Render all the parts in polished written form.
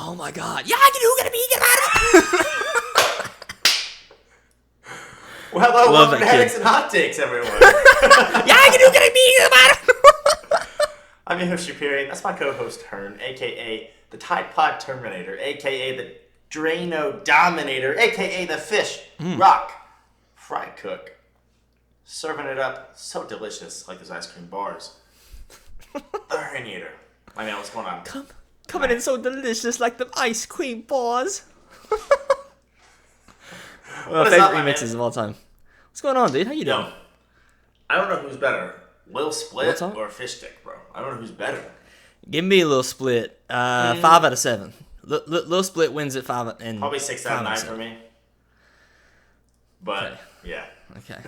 Oh my god. Yeah, who gonna be about it? Well, hello, Love welcome to that kid. Headaches and Hot Takes, everyone. Yeah, who gonna be about it? I'm your host, Chaperian. That's my co-host, Hern, a.k.a. the Tide Pod Terminator, a.k.a. the Drano Dominator, a.k.a. the Fish Rock Fry Cook. Serving it up so delicious, like those ice cream bars. The Herniator. I mean, what's going on? Coming in so delicious like the ice cream bars. Well, What is favorite up, my remixes man? of all time. What's going on, dude? How you doing? Yo, I don't know who's better, Lil Split What's up? or Fish Stick, bro. I don't know who's better. Give me a little split. 5 out of 7. Little split wins at 5 and Probably 6 out of 9 for me. But, Okay. yeah. Okay.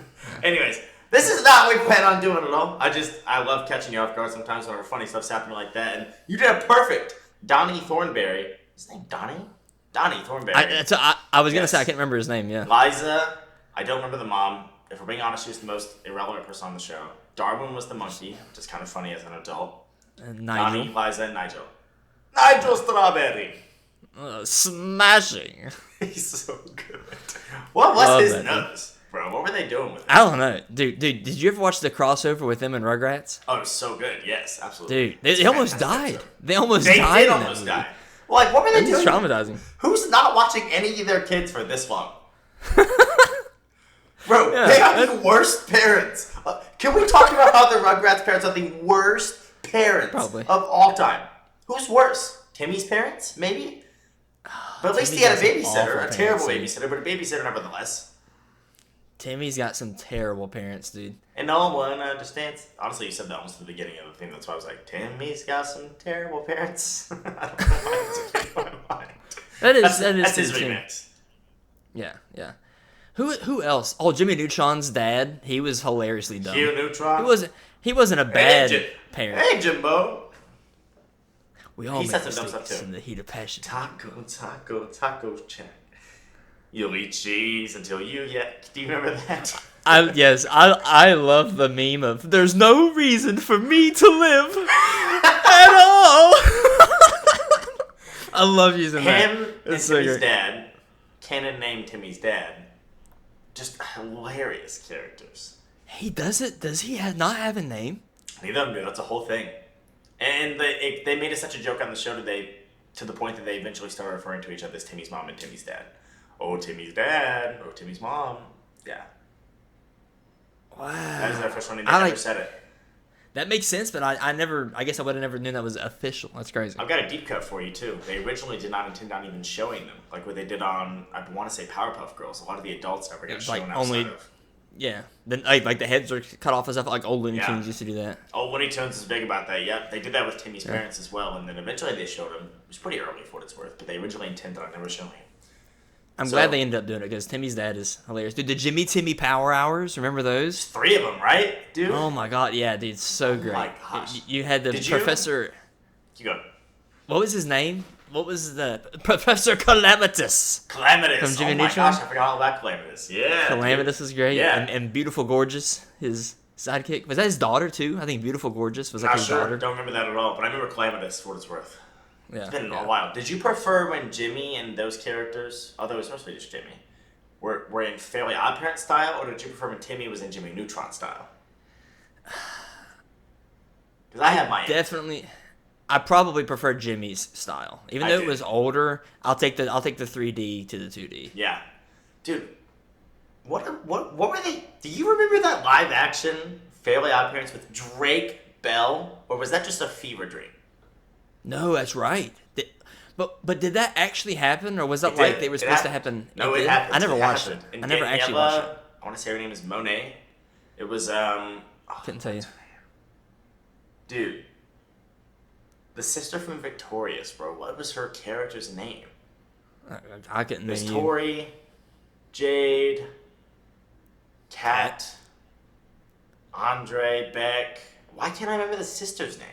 Anyways, this is not what we plan on doing at all. I love catching you off guard sometimes when funny stuff's happening like that. And you did a perfect Donnie Thornberry. His name Donnie? Donnie Thornberry. I was gonna Yes. say I can't remember his name. Yeah. Liza, I don't remember the mom. If we're being honest, she was the most irrelevant person on the show. Darwin was the monkey, which is kind of funny as an adult. Nigel. Donnie, Liza, and Nigel. Nigel Strawberry. Smashing. He's so good. What was Love his that, dude. nose, bro? What were they doing with it? I don't know, dude. Did you ever watch the crossover with them and Rugrats? Oh, it was so good. Yes, absolutely. Dude, they almost died. Episode. They almost They died. did in almost that movie. die. Like, what were they It's doing? traumatizing. Who's not watching any of their kids for this long? Bro, Yeah, they are the worst parents. Can we talk about how the Rugrats parents are the worst parents Probably. of all time? Who's worse? Timmy's parents, maybe? But at least he had a Timmy's got some babysitter, awful a terrible parents, babysitter, but a babysitter nevertheless. Timmy's got some terrible parents, dude. And no one understands. Honestly, you said that almost at the beginning of the thing. That's why I was like, Timmy's got some terrible parents. I don't know why it's in my mind. That is That's his the tune. remix. Yeah. Who else? Oh, Jimmy Neutron's dad. He was hilariously dumb. Q Neutron. He wasn't a bad Jim- parent. Hey, Jimbo. We all He make said some dumb mistakes stuff, too. in the heat of passion. Taco check. You'll eat cheese until you get. Do you remember that? I love the meme of "There's no reason for me to live at all." I love using that. Him and It's so Timmy's great. dad, canon name Timmy's dad, just hilarious characters. He does it. Does he not have a name? Neither of them do. That's a whole thing. And they made it such a joke on the show today, to the point that they eventually started referring to each other as Timmy's mom and Timmy's dad. Oh, Timmy's dad. Oh, Timmy's mom. Yeah. Wow. That is their official name. They I never like- said it. That makes sense, but I never. I guess I would have never known that was official. That's crazy. I've got a deep cut for you, too. They originally did not intend on even showing them. Like what they did on, I want to say Powerpuff Girls. A lot of the adults never got It's shown like outside only- of. Yeah. Then like the heads are cut off and stuff. Like old Looney Yeah. Tunes used to do that. Oh, Looney Tunes is big about that. Yep, they did that with Timmy's parents as well, and then eventually they showed him. It was pretty early for what it's worth, but they originally intended on never showing. I'm So- glad they ended up doing it because Timmy's dad is hilarious. Dude, the Jimmy Timmy Power Hours, remember those? 3 of them, right, dude? Oh my god, yeah, dude, it's so great. my gosh. You had the Did you? Professor. You go. What was his name? What was the Professor Calamitous? Calamitous. From Jimmy oh my Neutron? gosh, I forgot all about Calamitous. Yeah. Calamitous was great. Yeah. And Beautiful Gorgeous, his sidekick. Was that his daughter too? I think Beautiful Gorgeous was like Not his sure. daughter. Don't remember that at all, but I remember Calamitous for what it's worth. Yeah. It's been yeah. a while. Did you prefer when Jimmy and those characters, although it was mostly just Jimmy, were in Fairly Odd Parent style, or did you prefer when Timmy was in Jimmy Neutron style? Because I have my Definitely. I probably prefer Jimmy's style. Even I though do. it was older, I'll take the 3D to the 2D. Yeah, dude. What were they? Do you remember that live action Fairly Odd Parents with Drake Bell, or was that just a fever dream? No, that's right. But did that actually happen, or was that It like did. they were It supposed to happened. happen? No, it did? happened. I never It watched happened. it. And I never actually watched it. I want to say her name is Monet. It was Couldn't tell you. dude, the sister from Victorious, bro. What was her character's name? I couldn't There's name you. Tori, Jade, Kat, Andre, Beck. Why can't I remember the sister's name?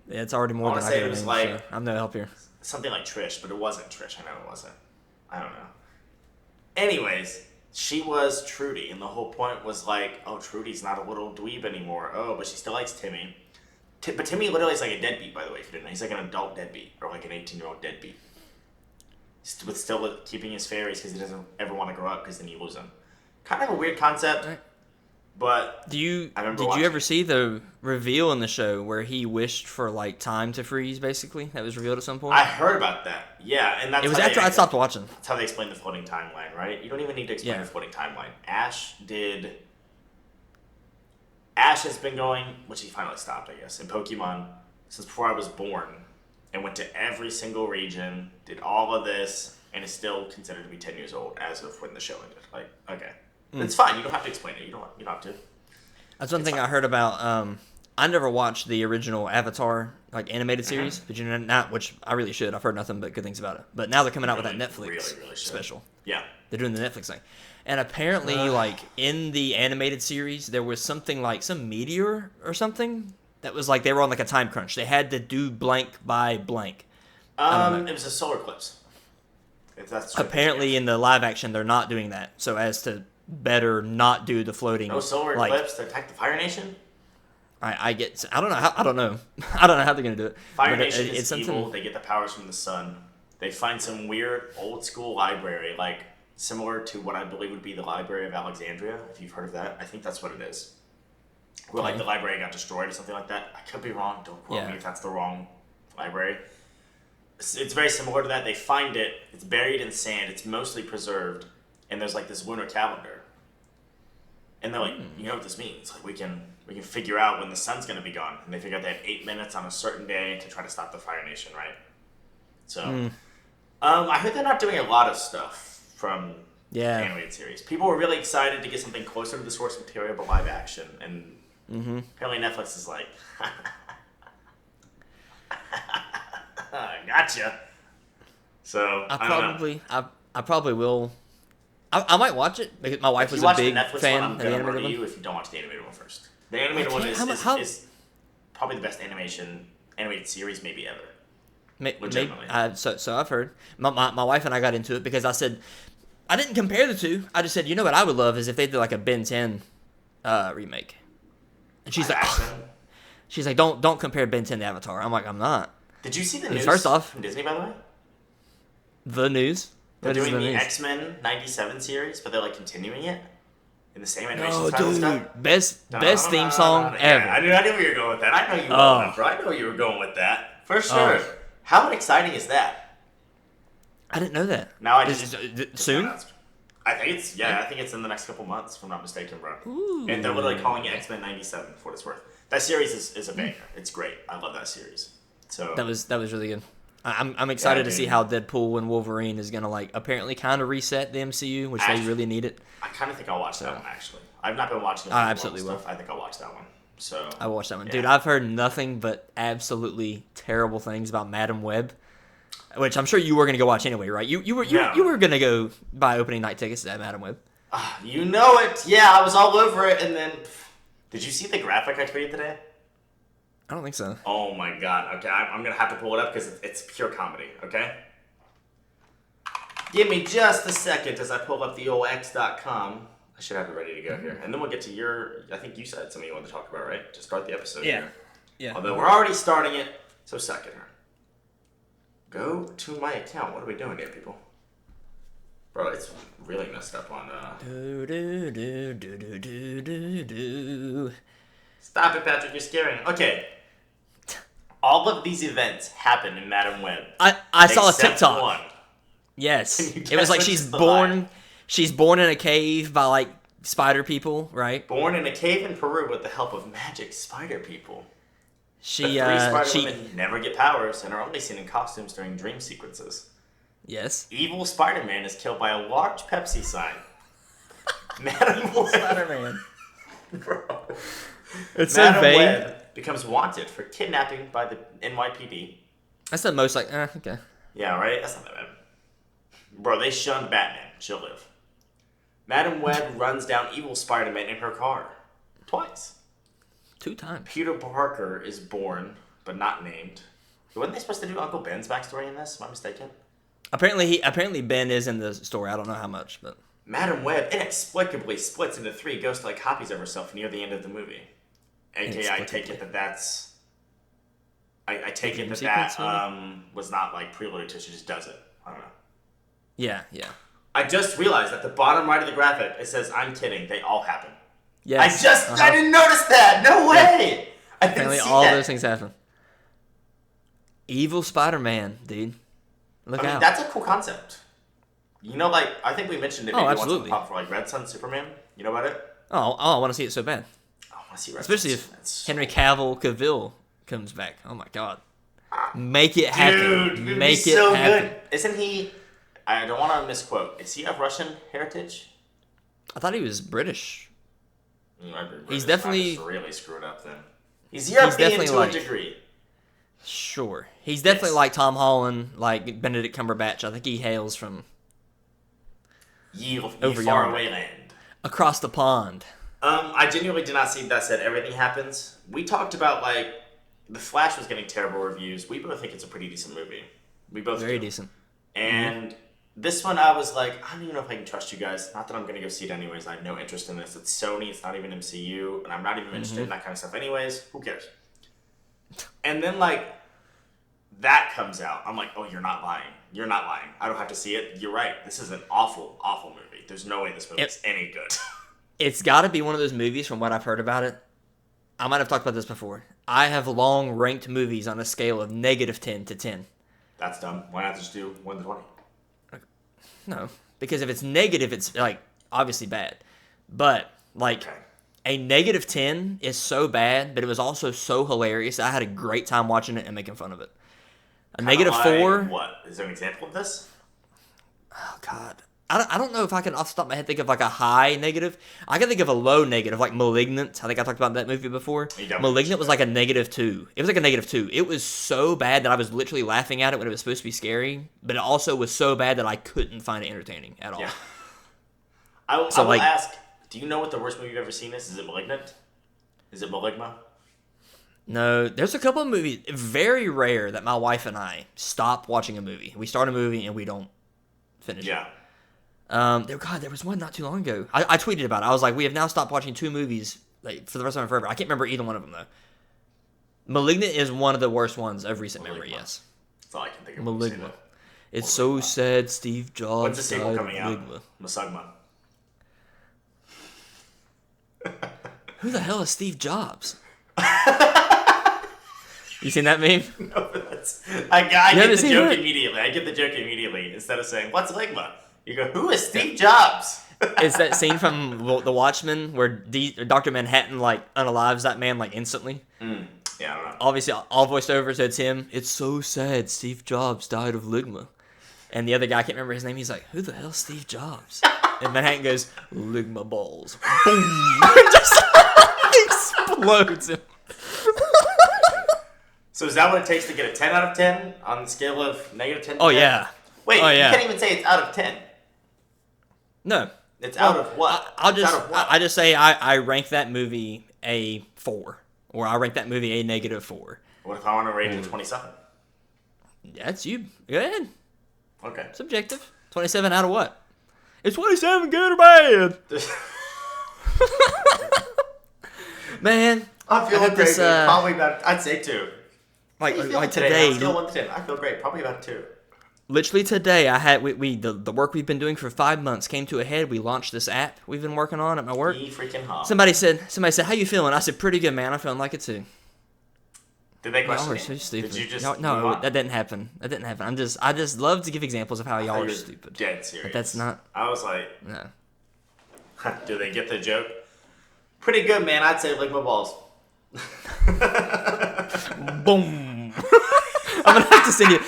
Yeah, it's already more I than wanna I say could it was name, like- so I'm no help here. Something like Trish, but it wasn't Trish. I know it wasn't. I don't know. Anyways, she was Trudy, and the whole point was like, oh, Trudy's not a little dweeb anymore. Oh, but she still likes Timmy. But Timmy literally is like a deadbeat, by the way, if you didn't know. He's like an adult deadbeat, or like an 18-year-old deadbeat. With still keeping his fairies because he doesn't ever want to grow up because then you lose them. Kind of a weird concept, but Did you watching ever see the reveal in the show where he wished for like time to freeze? Basically, that was revealed at some point. I heard about that. Yeah, and that's it was after I stopped watching. That's how they explain the floating timeline, right? You don't even need to explain the floating timeline. Ash has been going, which he finally stopped, I guess, in Pokemon since before I was born, and went to every single region, did all of this, and is still considered to be 10 years old as of when the show ended. Like, okay. It's fine. You don't have to explain it. You don't have to. That's one thing I heard about. I never watched the original Avatar like animated series, but you know, not which I really should. I've heard nothing but good things about it. But now they're coming out with that Netflix really special. Yeah, they're doing the Netflix thing, and apparently, like in the animated series, there was something like some meteor or something that was like they were on like a time crunch. They had to do blank by blank. It was a solar eclipse. If that's apparently in the live action, they're not doing that, so as to better not do the floating. No solar eclipse to attack the Fire Nation. I don't know how they're gonna do it. Fire Nation is evil. They get the powers from the sun. They find some weird old school library, like similar to what I believe would be the Library of Alexandria. If you've heard of that, I think that's what it is. Where like the library got destroyed or something like that. I could be wrong. Don't quote me if that's the wrong library. It's very similar to that. They find it. It's buried in sand. It's mostly preserved, and there's like this lunar calendar. And they're like, you know what this means? Like we can figure out when the sun's gonna be gone. And they figure out they have 8 minutes on a certain day to try to stop the Fire Nation, right? So, I heard they're not doing a lot of stuff from the animated series. People were really excited to get something closer to the source material, but live action. And apparently Netflix is like, gotcha. So I probably will. I might watch it because my wife was a big fan of the animated one. If you don't watch the animated one first, the animated one is probably the best animated series maybe ever. Legitimately. So I've heard. My wife and I got into it because I said I didn't compare the two. I just said, you know what I would love is if they did like a Ben 10 remake. And she's like, don't compare Ben 10 to Avatar. I'm like, I'm not. Did you see the news first off from Disney, by the way? The news. They're doing the X-Men 97 series, but they're like continuing it in the same animation style stuff. Best theme song ever. Yeah, I knew where you were going with that. I know you well enough, bro. I know you were going with that for sure. How exciting is that? I didn't know that. Now I soon. I think it's in the next couple months, if I'm not mistaken, bro. Ooh. And they're literally calling it X-Men 97 for what it's worth. That series is a banger. It's great. I love that series. So that was really good. I'm excited to see how Deadpool and Wolverine is gonna like apparently kind of reset the MCU, which they really need it. I kind of think I'll watch that one actually. I've not been watching. I absolutely will. I think I'll watch that one. So I watched that one, dude. I've heard nothing but absolutely terrible things about Madam Web, which I'm sure you were gonna go watch anyway, right? You were gonna go buy opening night tickets to Madam Web. You know it. Yeah, I was all over it, and then did you see the graphic I tweeted today? I don't think so. Oh my god. Okay, I'm gonna have to pull it up because it's pure comedy. Okay. Give me just a second as I pull up the old X.com. I should have it ready to go here, and then we'll get to your. I think you said something you wanted to talk about, right? To start the episode. Here. Yeah. Although we're already starting it, so second her. Go to my account. What are we doing here, people? Bro, it's really messed up on. Stop it, Patrick. You're scaring. Okay. All of these events happen in Madam Web. I saw a TikTok. One. Yes. It was like she's born in a cave by like spider people, right? Born in a cave in Peru with the help of magic spider people. The three spider women never get powers and are only seen in costumes during dream sequences. Yes. Evil Spider-Man is killed by a large Pepsi sign. Madam Web. Spider-Man. Bro. It's so vague. Web becomes wanted for kidnapping by the NYPD. That's the most like, okay. Yeah, right? That's not that bad. Bro, they shunned Batman. She'll live. Madam Web runs down evil Spider-Man in her car. Twice. 2 times. Peter Parker is born, but not named. Wasn't they supposed to do Uncle Ben's backstory in this? Am I mistaken? Apparently Ben is in the story. I don't know how much, but... Madam Web inexplicably splits into 3 ghost-like copies of herself near the end of the movie. AKA, I take it that's I take it dream that sequence, was not like preloaded to. She just does it. I don't know. Yeah, yeah. I just realized at the bottom right of the graphic it says, "I'm kidding. They all happen." Yes. I didn't notice that. No way. I didn't Apparently, see all that. those things happen. Evil Spider-Man, dude. Look out. That's a cool concept. You know, like, I think we mentioned it maybe once on the absolutely. pop for, like, Red Sun Superman. You know about it? Oh, I want to see it so bad. I want to see Red Especially Sun. if Henry Cavill comes back. Oh my god. Make it happen. Dude, Make it it so happen. good. Isn't he, I don't want to misquote, is he of Russian heritage? I thought he was British. He's definitely- really screwed up then. He's European definitely to like- a degree. Sure. He's definitely Yes. like Tom Holland, like Benedict Cumberbatch. I think he hails from Ye Over far yonder. away land. across the pond. I genuinely did not see that said everything happens. We talked about, like, The Flash was getting terrible reviews. We both think it's a pretty decent movie. We both Very do. decent. And this one, I was like, I don't even know if I can trust you guys. Not that I'm going to go see it anyways. I have no interest in this. It's Sony. It's not even MCU. And I'm not even interested in that kind of stuff anyways. Who cares? And then, like, that comes out. I'm like, oh, you're not lying. You're not lying. I don't have to see it. You're right. This is an awful, awful movie. There's no way this movie is any good. It's got to be one of those movies, from what I've heard about it. I might have talked about this before. I have long ranked movies on a scale of -10 to 10. That's dumb. Why not just do 1 to 20? No, because if it's negative, it's like obviously bad. But like Okay. a -10 is so bad, but it was also so hilarious. I had a great time watching it and making fun of it. A -4. What? Is there an example of this? Oh God, I don't know if I can off the top of my head think of like a high negative. I can think of a low negative, like Malignant. I think I talked about that movie before. Malignant was like a -2. It was like a -2. It was so bad that I was literally laughing at it when it was supposed to be scary, but it also was so bad that I couldn't find it entertaining at all. Yeah. I will like- ask, do you know what the worst movie you've ever seen is? Is it Malignant? Is it Maligma? No, there's a couple of movies. Very rare that my wife and I stop watching a movie. We start a movie and we don't finish it. Yeah. There was one not too long ago. I tweeted about it. I was like, we have now stopped watching 2 movies like for the rest of my forever. I can't remember either one of them though. Malignant is one of the worst ones of recent memory. Maligma. Yes, That's all I can think of. when you say Malignant. that. It's so sad. Steve Jobs. When's the sequel died of coming out? Maligma. Masagma. Who the hell is Steve Jobs? You seen that meme? No, I get haven't the seen joke that? immediately. I get the joke immediately. Instead of saying, what's Ligma? You go, who is Steve Jobs? It's that scene from The Watchmen where Dr. Manhattan like unalives that man like instantly. Yeah, I don't know. Obviously, all voiced over, so it's him. It's so sad. Steve Jobs died of Ligma. And the other guy, I can't remember his name. He's like, who the hell's Steve Jobs? And Manhattan goes, Ligma balls. Boom! Just explodes him. So is that what it takes to get a 10 out of 10 on the scale of -10 to 10? Oh, yeah. Wait, Oh, yeah. you can't even say it's out of 10. No. It's out of what? I'll It's just, out of what? I just say I rank that movie a 4. Or I rank that movie a -4. What if I want to rate it a 27? That's you. Go ahead. Okay. Subjective. 27 out of what? Is 27 good or bad? Man. I feel I got great, this, dude. Probably about, I'd say 2. Like How you feeling today. On a scale of 1 to 10. I feel great. Probably about 2. Literally today, I had the work we've been doing for 5 months came to a head. We launched this app we've been working on at my work. Freaking hot. Somebody said, "How you feeling?" I said, "Pretty good, man. I'm feeling like it too." Did they Y'all question are you? so stupid. Did you just Y'all- move no, on? that didn't happen. I just love to give examples of how I thought y'all you are were stupid. Dead serious. But that's not. I was like, No. do they get the joke? Pretty good, man. I'd say lick my balls. Boom. I'm gonna have to send you.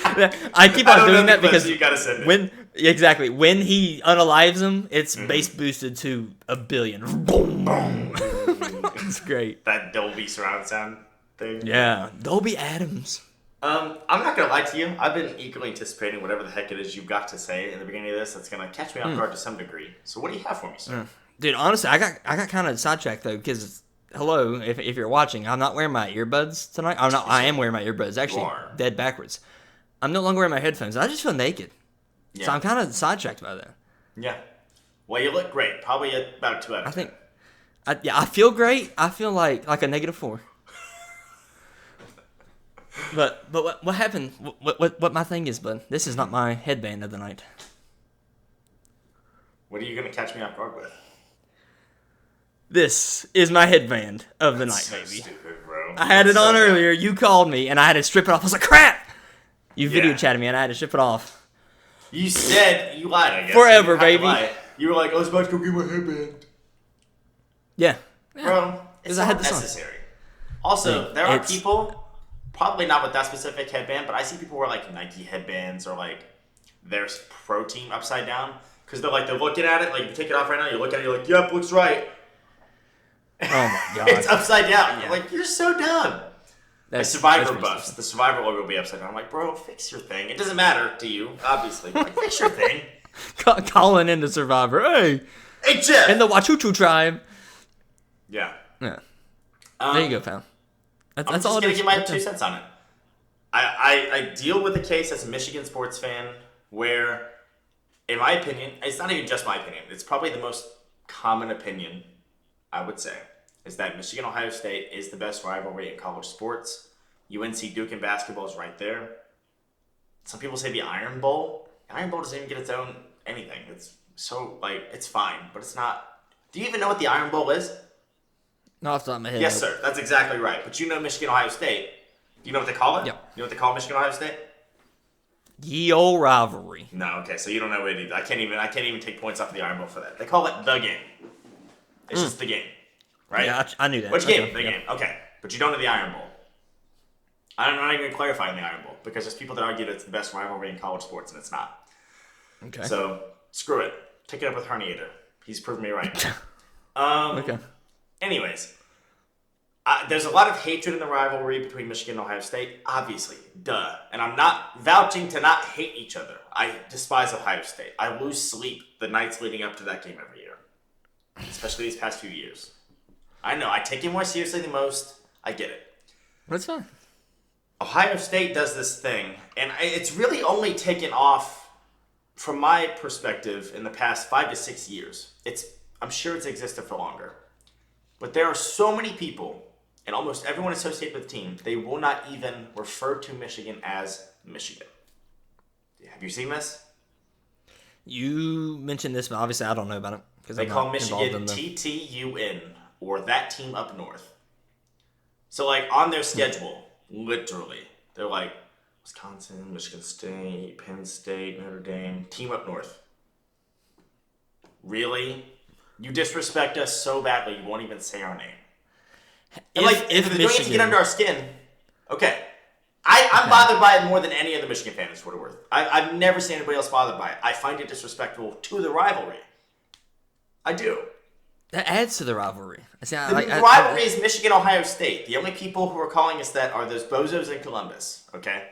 I keep on doing that because you gotta send it. when he unalives him, it's base boosted to 1 billion. Boom, boom. It's great. That Dolby surround sound thing. Yeah, Dolby Adams. I'm not gonna lie to you. I've been eagerly anticipating whatever the heck it is you've got to say in the beginning of this. That's gonna catch me off guard to some degree. So what do you have for me, sir? Dude, honestly, I got kind of sidetracked though because hello, if you're watching, I'm not wearing my earbuds tonight. I am wearing my earbuds. Actually, are. dead backwards. I'm no longer wearing my headphones. I just feel naked, Yeah. so I'm kind of sidetracked by that. Yeah. Well, you look great. Probably about a 2 out of 10. I think, I feel great. I feel like a -4. But what happened? What my thing is, bud? This is not my headband of the night. What are you gonna catch me off guard with? This is my headband of the That's night, so baby. stupid, bro. I had it That's on so earlier. You called me, and I had to strip it off. I was like, crap! You video Yeah. chatted me, and I had to strip it off. You said you lied. I guess Forever, you have to baby. lie. You were like, I was about to go get my headband. Yeah. Bro, it's I not had this on. necessary. Also, Hey, there are it's- people, probably not with that specific headband, but I see people wear like Nike headbands or like their pro team upside down because they're looking at it. Like, you take it off right now, you look at it, you're like, yep, looks right. Oh my god. It's upside down. Yeah. You're like, you're so dumb. That's Survivor that's buffs. racist. The Survivor logo will be upside down. I'm like, bro, fix your thing. It doesn't matter to you, obviously. But like, fix your thing. Calling in the Survivor. Hey! Hey, Jeff! In the Wachuchu tribe. Yeah. Yeah. There you go, pal. I'm That's just all it going is. to give my That's 2 it. cents on it. I deal with a case as a Michigan sports fan where, in my opinion, it's not even just my opinion, it's probably the most common opinion, I would say, is that Michigan-Ohio State is the best rivalry in college sports. UNC Duke in basketball is right there. Some people say the Iron Bowl. The Iron Bowl doesn't even get its own anything. It's so, it's fine, but it's not. Do you even know what the Iron Bowl is? No, off the top of my head. Yes, no. sir. That's exactly right. But you know Michigan-Ohio State. Do you know what they call it? Yeah. You know what they call Michigan-Ohio State? Ye old rivalry. No, okay, so you don't know it either. I can't even take points off the Iron Bowl for that. They call it the game. It's just the game. Right? Yeah, I knew that. Which Okay, game? The yeah. game. Okay. But you don't know the Iron Bowl. I'm not even clarifying the Iron Bowl because there's people that argue that it's the best rivalry in college sports and it's not. Okay. So, screw it. Take it up with Herniator. He's proven me right. Okay. Anyways, there's a lot of hatred in the rivalry between Michigan and Ohio State. Obviously, duh. And I'm not vouching to not hate each other. I despise Ohio State. I lose sleep the nights leading up to that game every year, especially these past few years. I know, I take it more seriously than most. I get it. That's fine. Ohio State does this thing, and it's really only taken off, from my perspective, in the past 5 to 6 years. I'm sure it's existed for longer. But there are so many people, and almost everyone associated with the team, they will not even refer to Michigan as Michigan. Have you seen this? You mentioned this, but obviously I don't know about it because They I'm call not involved in Michigan the. TTUN, or that team up north. So, on their schedule, literally, they're like Wisconsin, Michigan State, Penn State, Notre Dame, team up north. Really? You disrespect us so badly you won't even say our name. And if they're doing it to get under our skin, okay. I'm bothered by it more than any other Michigan fan, is what it's worth. I've never seen anybody else bothered by it. I find it disrespectful to the rivalry. I do. That adds to the rivalry. See, The rivalry is Michigan-Ohio State. The only people who are calling us that are those bozos in Columbus, okay?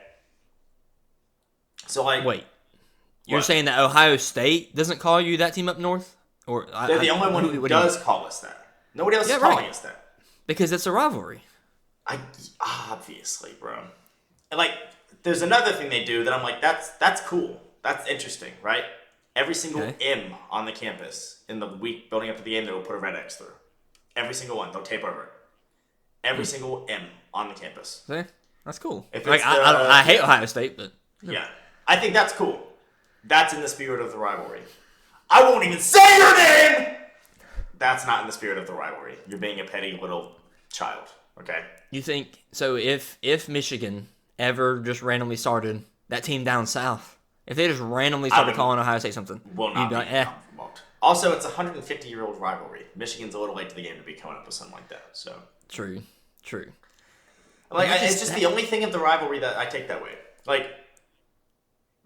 So, Wait. You're What? saying that Ohio State doesn't call you that team up north? Or They're the only one who does call us that. Nobody else is calling us that. Because it's a rivalry. Obviously, bro. And there's another thing they do that I'm like, that's cool. That's interesting, right? Every single M on the campus in the week building up to the game, they will put a red X through. Every single one, they'll tape over it. Every single M on the campus. See? That's cool. If Like it's I hate Ohio State, but Yeah. I think that's cool. That's in the spirit of the rivalry. I won't even say your name! That's not in the spirit of the rivalry. You're being a petty little child, okay? you think so? If Michigan ever just randomly started that team down south, if they just randomly started calling Ohio State something, Will not you'd be like, eh. involved. Also, it's a 150-year-old rivalry. Michigan's a little late to the game to be coming up with something like that. So, True. it's just the only thing of the rivalry that I take that way.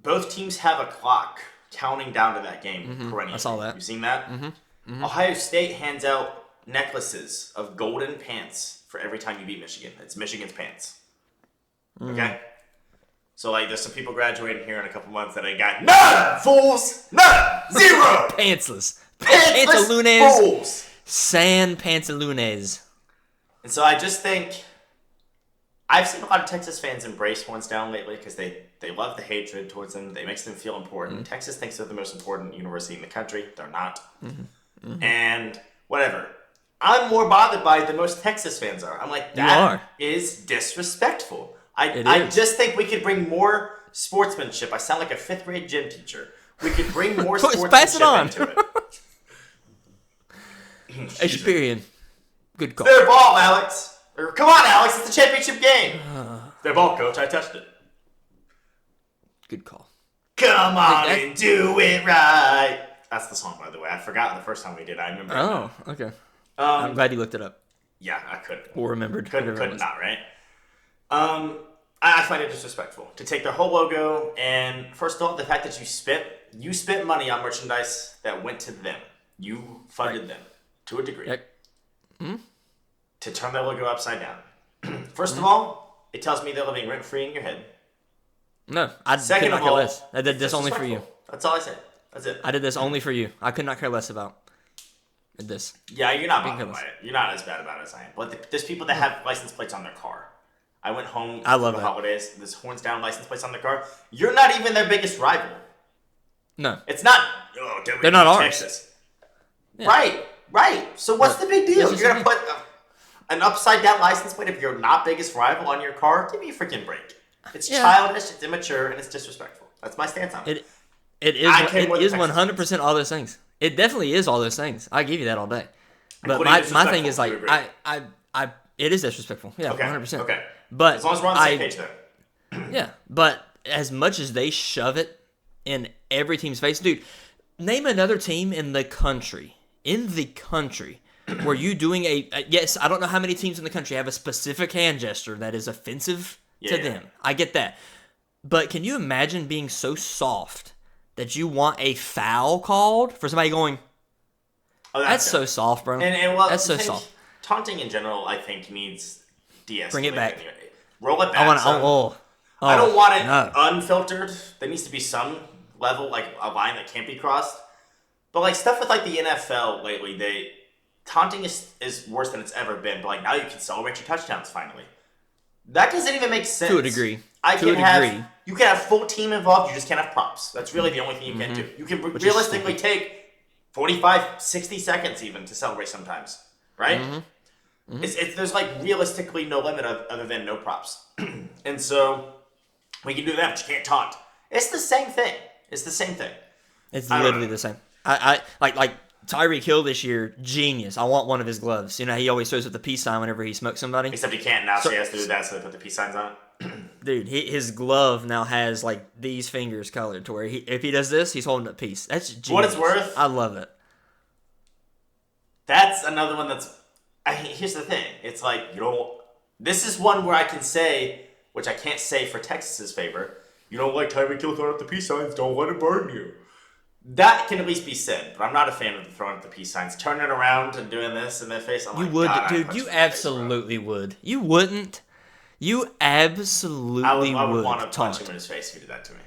Both teams have a clock counting down to that game perennially. I saw that. You seen that? Ohio State hands out necklaces of golden pants for every time you beat Michigan. It's Michigan's pants. Okay? So, there's some people graduating here in a couple months that ain't got none, fools! None! Zero! Pantsless. Pantsless Pantalones. fools! San Pantalones. And so I just think I've seen a lot of Texas fans embrace Horns Down lately because they love the hatred towards them. It makes them feel important. Texas thinks they're the most important university in the country. They're not. And whatever. I'm more bothered by it than most Texas fans are. I'm like, that is disrespectful. I just think we could bring more sportsmanship. I sound like a 5th grade gym teacher. We could bring more sportsmanship into it. Hey, Chaperian. Good call. Fair ball, Alex. Come on, Alex. It's a championship game. Fair ball, coach. I touched it. Good call. Come on and do it right. That's the song, by the way. I forgot the first time we did. I remember. Oh, okay. I'm glad you looked it up. Yeah, I could. Or remembered. Couldn't not, right? I find it disrespectful to take their whole logo and, first of all, the fact that you spent money on merchandise that went to them. You funded them to a degree. Yep. To turn their logo upside down. First of all, it tells me they're living rent free in your head. No, I could not care less. I did this only for you. That's all I said. That's it. I did this only for you. I could not care less about this. Yeah, you're not bothered by it. You're not as bad about it as I am. But there's people that have license plates on their car. I went home for the holidays. There's horns down license plates on their car. You're not even their biggest rival. No. It's not. They're not ours. Texas. Yeah. Right. So what's the big deal? You're going to put an upside down license plate if you're not biggest rival on your car? Give me a freaking break. It's childish, it's immature, and it's disrespectful. That's my stance on it. It is 100% all those things. It definitely is all those things. I give you that all day. But my thing is like it is disrespectful. Yeah, 100%. Okay. But as long as we're on the same page there. Yeah, but as much as they shove it in every team's face, dude, name another team in the country where you doing yes, I don't know how many teams in the country have a specific hand gesture that is offensive to them. I get that. But can you imagine being so soft that you want a foul called for somebody going, that's so soft, bro. That's so soft. Taunting in general, I think, needs de-escalating. Bring it back. Roll it back. I don't want it unfiltered. There needs to be some level, like a line that can't be crossed. But like stuff with like the NFL lately, taunting is worse than it's ever been. But like now you can celebrate your touchdowns finally. That doesn't even make sense. To a degree. You can have full team involved. You just can't have props. That's really the only thing you can do. You can realistically take 45, 60 seconds even to celebrate sometimes, right? There's like realistically no limit other than no props. And so we can do that, but you can't taunt. It's the same thing. It's literally the same. I like Tyreek Hill this year, genius. I want one of his gloves. You know, he always throws with the peace sign whenever he smokes somebody. Except he can't now, so he has to do that, so they put the peace signs on it. Dude, his glove now has like these fingers colored to where if he does this, he's holding up peace. That's genius. What it's worth. I love it. That's another one that's. Here's the thing. It's like, this is one where I can say, which I can't say for Texas's favor, you don't like Tyreek Hill throwing up the peace signs, don't let it burn you. That can at least be said, but I'm not a fan of the throwing up the peace signs. Turning it around and doing this in their face, I'm you would, dude. You absolutely would. You wouldn't. You absolutely would. I would want to punch him in his face if he did that to me.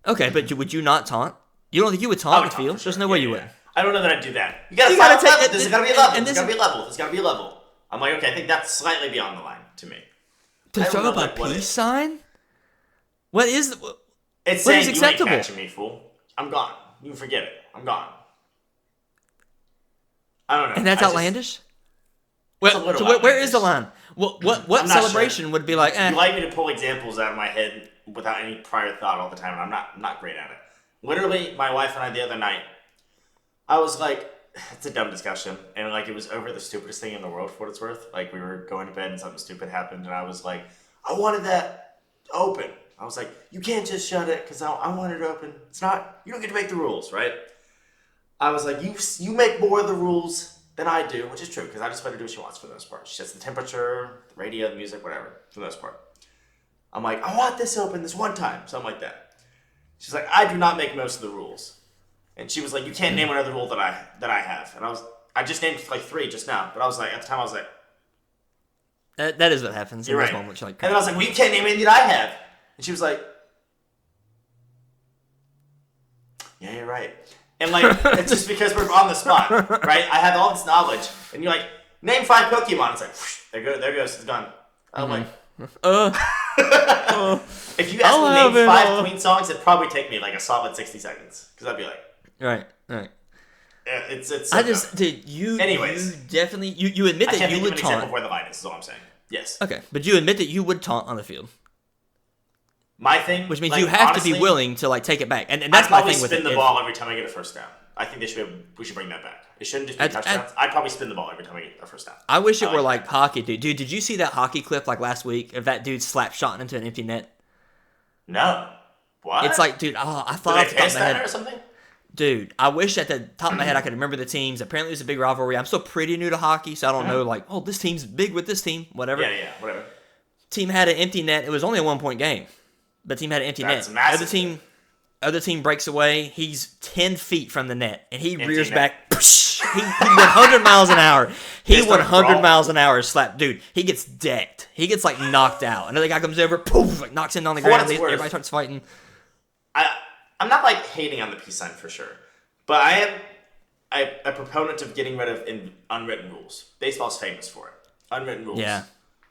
Okay, but would you not taunt? You don't think you would taunt the field? There's no way you would. I don't know that I'd do that. You gotta take it. There's gotta be a level. There's gotta be a level. I'm like, okay, I think that's slightly beyond the line to me. To throw up a peace sign? What is? It's what saying is acceptable? You ain't catching me, fool. I'm gone. You can forget it. I'm gone. I don't know. And that's outlandish? Where is the line? What celebration would be like? You like me to pull examples out of my head without any prior thought all the time, and I'm not great at it. Literally, my wife and I the other night, I was like, it's a dumb discussion, and like it was over the stupidest thing in the world for what it's worth. Like we were going to bed and something stupid happened, and I was like, I wanted that open. I was like, you can't just shut it because I want it open. It's not, you don't get to make the rules, right? I was like, you make more of the rules than I do, which is true because I just let her do what she wants for the most part. She sets the temperature, the radio, the music, whatever, for the most part. I'm like, I want this open this one time, something like that. She's like, I do not make most of the rules. And she was like, you can't name another rule that I have. And I just named like 3 just now. But I was like, at the time I was like, that is what happens. You're in right. This moment. Like, and then I was like, well, you can't name anything that I have. And she was like, yeah, you're right. And like, it's just because we're on the spot, right? I have all this knowledge. And you're like, name 5 Pokemon. It's like, whoosh, there goes, it's gone. I'm like, if you ask me to name 5 Queen songs, it'd probably take me like a solid 60 seconds. Because I'd be like, right. Yeah, it's. I just did you. Anyways, you definitely you admit that you would taunt. Before the line is all I'm saying. Yes. Okay, but you admit that you would taunt on the field. My thing, which means like, you have honestly, to be willing to like take it back, and that's I'd my probably thing with it. spin the ball every time I get a first down. I think we should bring that back. It shouldn't just be touchdowns. I'd probably spin the ball every time I get a first down. I wish it were like hockey, dude. Dude, did you see that hockey clip like last week of that dude slap shotting into an empty net? No. What? It's like, dude, I thought Did off they the top piss of my that head. or something? Dude, I wish at the top of my head I could remember the teams. Apparently, it's a big rivalry. I'm still pretty new to hockey, so I don't know, like, oh, this team's big with this team, whatever. Yeah, whatever. Team had an empty net. It was only a 1-point game, but team had an empty That's net. massive. Other team breaks away. He's 10 feet from the net, and he rears net. back. He 100 miles an hour. He Just a 100 brawl. miles an hour slap. Dude, he gets decked. He gets, like, knocked out. Another guy comes over, poof, like, knocks him on the ground. what it's worth, Everybody starts fighting. I'm not like hating on the peace sign for sure, but I am a proponent of getting rid of unwritten rules. Baseball's famous for it. Unwritten rules. Yeah.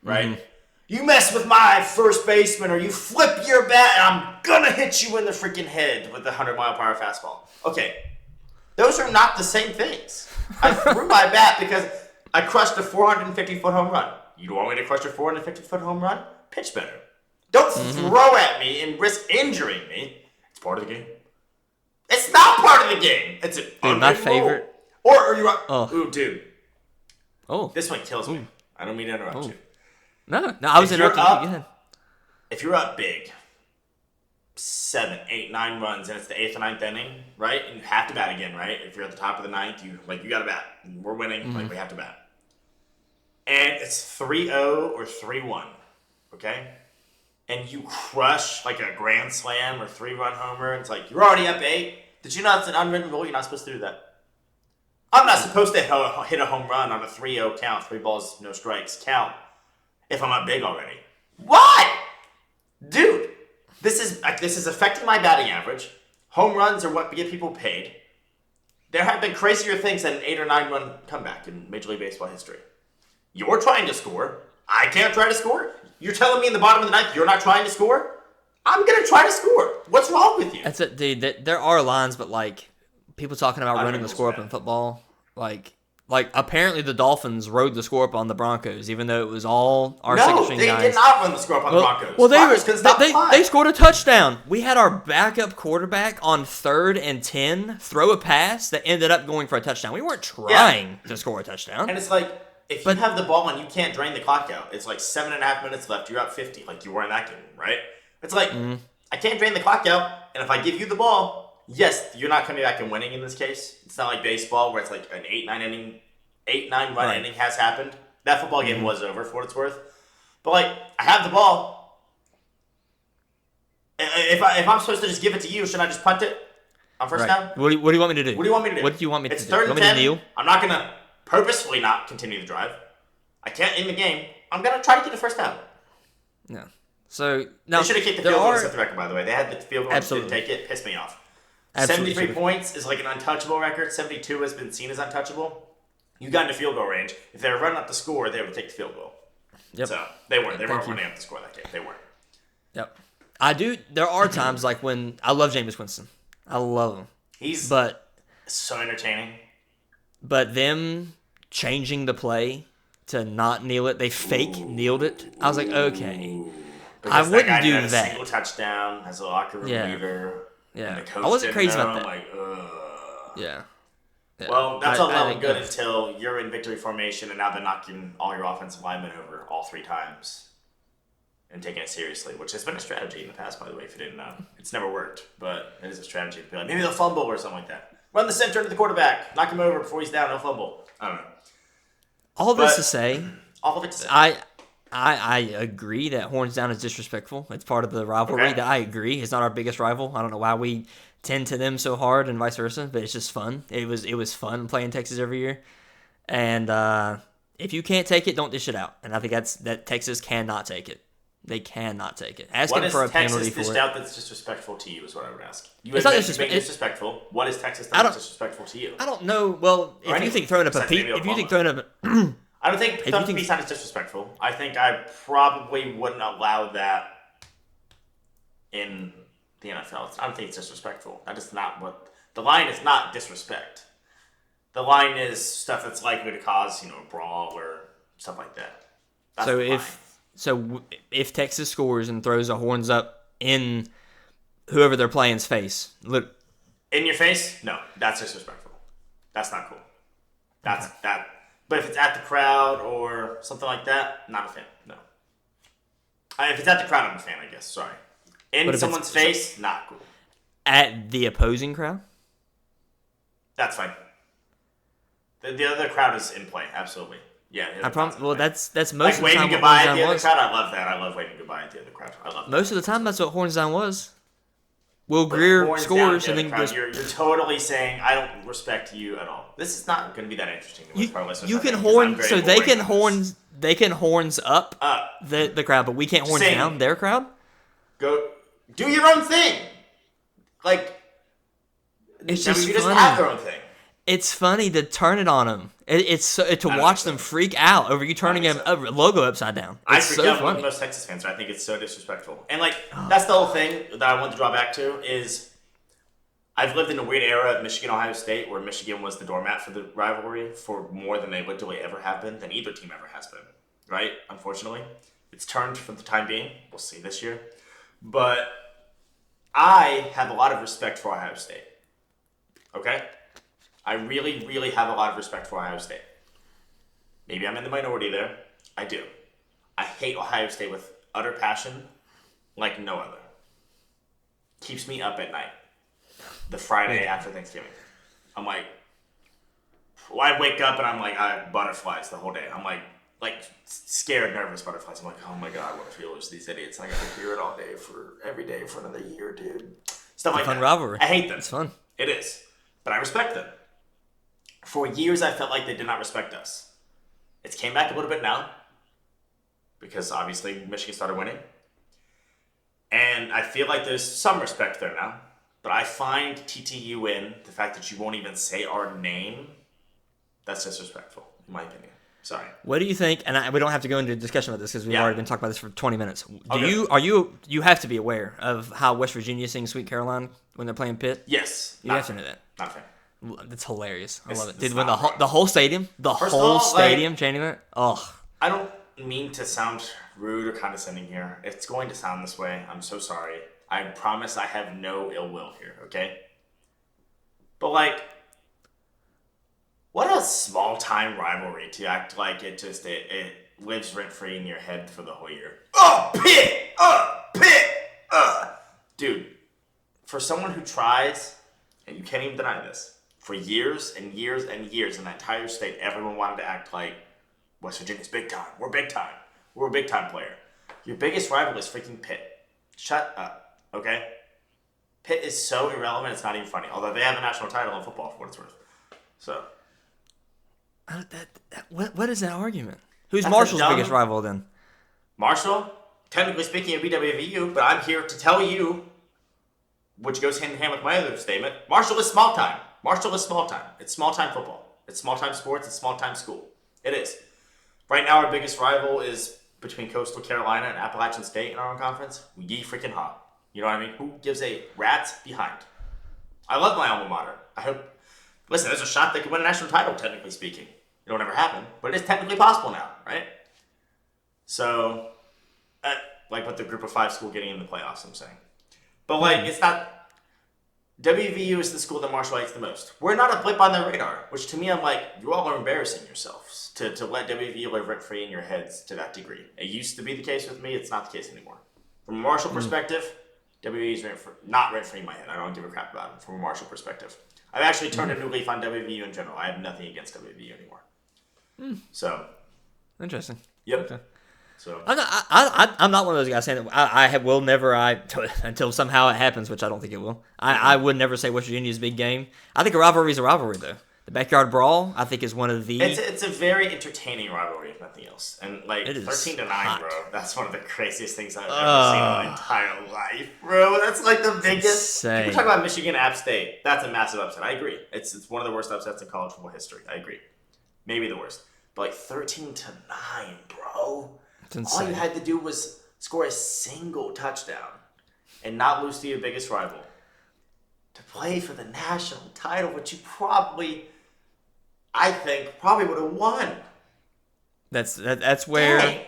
Right? Mm-hmm. You mess with my first baseman or you flip your bat and I'm gonna hit you in the freaking head with the 100-mile-per-hour fastball. Okay. Those are not the same things. I threw my bat because I crushed a 450-foot home run. You don't want me to crush a 450-foot home run? Pitch better. Don't throw at me and risk injuring me. It's part of the game. It's not part of the game. It's an my favorite. Or are you? Ooh, dude. Oh. This one kills me. I don't mean to interrupt you. No, I was interrupting you. Go ahead. If you're up big, 7, 8, 9 runs, and it's the 8th or 9th inning, right? And you have to bat again, right? If you're at the top of the 9th, you got to bat. We're winning, like we have to bat. And it's 3-0 or 3-1, okay? And you crush like a grand slam or 3-run homer. And it's like, you're already up 8. Did you know it's an unwritten rule? You're not supposed to do that. I'm not supposed to hit a home run on a 3-0 count, 3 balls, no strikes count, if I'm up big already. Why? Dude, this is affecting my batting average. Home runs are what get people paid. There have been crazier things than an 8 or 9 run comeback in Major League Baseball history. You're trying to score. I can't try to score. You're telling me in the bottom of the 9th you're not trying to score? I'm going to try to score. What's wrong with you? That's it, dude. There are lines, but like people talking about running the score up in football, like apparently the Dolphins rode the score up on the Broncos, even though it was all our second string guys. No, they did not run the score up on the Broncos. Well, they scored a touchdown. We had our backup quarterback on 3rd and 10 throw a pass that ended up going for a touchdown. We weren't trying to score a touchdown. And it's like, if you have the ball and you can't drain the clock out, it's like 7.5 minutes left. You're up 50, like you were in that game, right? It's like, I can't drain the clock out, and if I give you the ball, yes, you're not coming back and winning in this case. It's not like baseball where it's like an 8-9 run inning has happened. That football game was over for what it's worth. But like, I have the ball. If I'm supposed to just give it to you, should I just punt it on first down? What do you want me to do? What do you want me to do? What do you want me to do? It's 3rd and 10. I'm not gonna purposefully not continue the drive. I can't end the game. I'm gonna try to get the first down. No. So now they should have kicked the field goal to set the record. By the way, they had the field goal and didn't take it. Pissed me off. 73 points is like an untouchable record. 72 has been seen as untouchable. You got into field goal range. If they were running up the score, they would take the field goal. Yep. So they weren't. They weren't running up the score that game. They weren't. Yep. I do. There are times like when I love Jameis Winston. I love him. He's so entertaining. But them changing the play to not kneel it, they fake kneeled it. I was like, okay. Because I wouldn't do that. that. A single touchdown, has a locker room leader. Yeah. And the coach I wasn't crazy about that. I'm like, ugh. Yeah. Well, that's all well and good until you're in victory formation and now they're knocking all your offensive linemen over all 3 times and taking it seriously, which has been a strategy in the past, by the way, if you didn't know. It's never worked, but it is a strategy to be like, maybe they'll fumble or something like that. Run the center into the quarterback, knock him over before he's down, he'll fumble. I don't know. All of it to say, I agree that horns down is disrespectful. It's part of the rivalry. That I agree. It's not our biggest rival. I don't know why we tend to them so hard and vice versa, but it's just fun. It was fun playing Texas every year. And if you can't take it, don't dish it out. And I think that Texas cannot take it. They cannot take it. Asking for a penalty for it. What is Texas dished out that's disrespectful to you is what I would ask. It's not disrespectful. What is Texas that's disrespectful to you? I don't know. Well, if you think throwing up I don't think throwing up a peace sign is disrespectful. I think I probably wouldn't allow that in the NFL. I don't think it's disrespectful. That is not what the line is. Not disrespect. The line is stuff that's likely to cause a brawl or stuff like that. That's so if Texas scores and throws a horns up in whoever they're playing's face. Look, in your face? No, that's disrespectful. That's not cool. That's that. But if it's at the crowd or something like that, not a fan. No. If it's at the crowd, I'm a fan, I guess. Sorry. In someone's face, not cool. At the opposing crowd? That's fine. The other crowd is in play, absolutely. Yeah. That's most of the time. Waving goodbye at the other crowd, I love that. I love waving goodbye at the other crowd. I love that. Most of the time, that's what horns down was. Will Greer scores and then goes. You're totally saying I don't respect you at all. This is not going to be that interesting. You can horn, so they can horns. They can horns up the crowd, but we can't horns down their crowd. Go do your own thing. Like it's just just have their own thing. It's funny to turn it on them. To watch them freak out over you turning a logo upside down. I freak out when most Texas fans. I think it's so disrespectful. And that's the whole thing that I want to draw back to is I've lived in a weird era of Michigan-Ohio State where Michigan was the doormat for the rivalry for more than they literally ever have been, than either team ever has been. Right? Unfortunately. It's turned for the time being. We'll see this year. But I have a lot of respect for Ohio State. Okay? I really, really have a lot of respect for Ohio State. Maybe I'm in the minority there. I do. I hate Ohio State with utter passion like no other. Keeps me up at night. The Friday after Thanksgiving. I'm like, I wake up and I'm like, I have butterflies the whole day. I'm like scared, nervous butterflies. I'm like, oh my God, what if we lose these idiots? I gotta hear it all day every day for another year, dude. Stuff like that. Fun rivalry. I hate them. It's fun. It is. But I respect them. For years, I felt like they did not respect us. It's came back a little bit now because obviously Michigan started winning. And I feel like there's some respect there now. But I find TTU in the fact that you won't even say our name, that's disrespectful, in my opinion. Sorry. What do you think? And we don't have to go into a discussion about this because we've already been talking about this for 20 minutes. You have to be aware of how West Virginia sings Sweet Caroline when they're playing Pitt? Yes. You have to know that. Not fair. That's hilarious. I love it. Dude, when the whole stadium, chanting that. Oh. I don't mean to sound rude or condescending here. It's going to sound this way. I'm so sorry. I promise I have no ill will here, okay? But what a small time rivalry to act like it lives rent free in your head for the whole year. Oh, Pitt! Pitt! Dude, for someone who tries, and you can't even deny this, for years and years and years in that entire state, everyone wanted to act like West Virginia's big time. We're big time. We're a big time player. Your biggest rival is freaking Pitt. Shut up, okay? Pitt is so irrelevant, it's not even funny. Although they have a national title in football, for what it's worth. So. What is that argument? Who's Marshall's biggest rival then? Marshall, technically speaking, of BWVU, but I'm here to tell you, which goes hand in hand with my other statement, Marshall is small time. Marshall is small time. It's small time football. It's small time sports. It's small time school. It is. Right now, our biggest rival is between Coastal Carolina and Appalachian State in our own conference. Ye freaking ha. You know what I mean? Who gives a rat's behind? I love my alma mater. I hope. Listen, there's a shot they could win a national title, technically speaking. It'll never happen, but it is technically possible now, right? So, with the group of 5 school getting in the playoffs, I'm saying. But, it's not... WVU is the school that Marshall hates the most. We're not a blip on their radar, which to me, I'm like, you all are embarrassing yourselves to let WVU live rent-free in your heads to that degree. It used to be the case with me. It's not the case anymore. From a Marshall perspective, WVU is not rent-free in my head. I don't give a crap about it from a Marshall perspective. I've actually turned a new leaf on WVU in general. I have nothing against WVU anymore. So. Interesting. Yep. Okay. So I'm not one of those guys saying that I will never until somehow it happens, which I don't think it will. I would never say West Virginia's big game. I think a rivalry is a rivalry though. The backyard brawl I think is one of the. It's a very entertaining rivalry if nothing else, and 13-9, hot. bro. That's one of the craziest things I've ever seen in my entire life, bro. That's the biggest. People talk about Michigan App State. That's a massive upset. I agree. It's one of the worst upsets in college football history. I agree. Maybe the worst, but 13-9, bro. All you had to do was score a single touchdown and not lose to your biggest rival to play for the national title, which you probably would have won. That's where. Dang.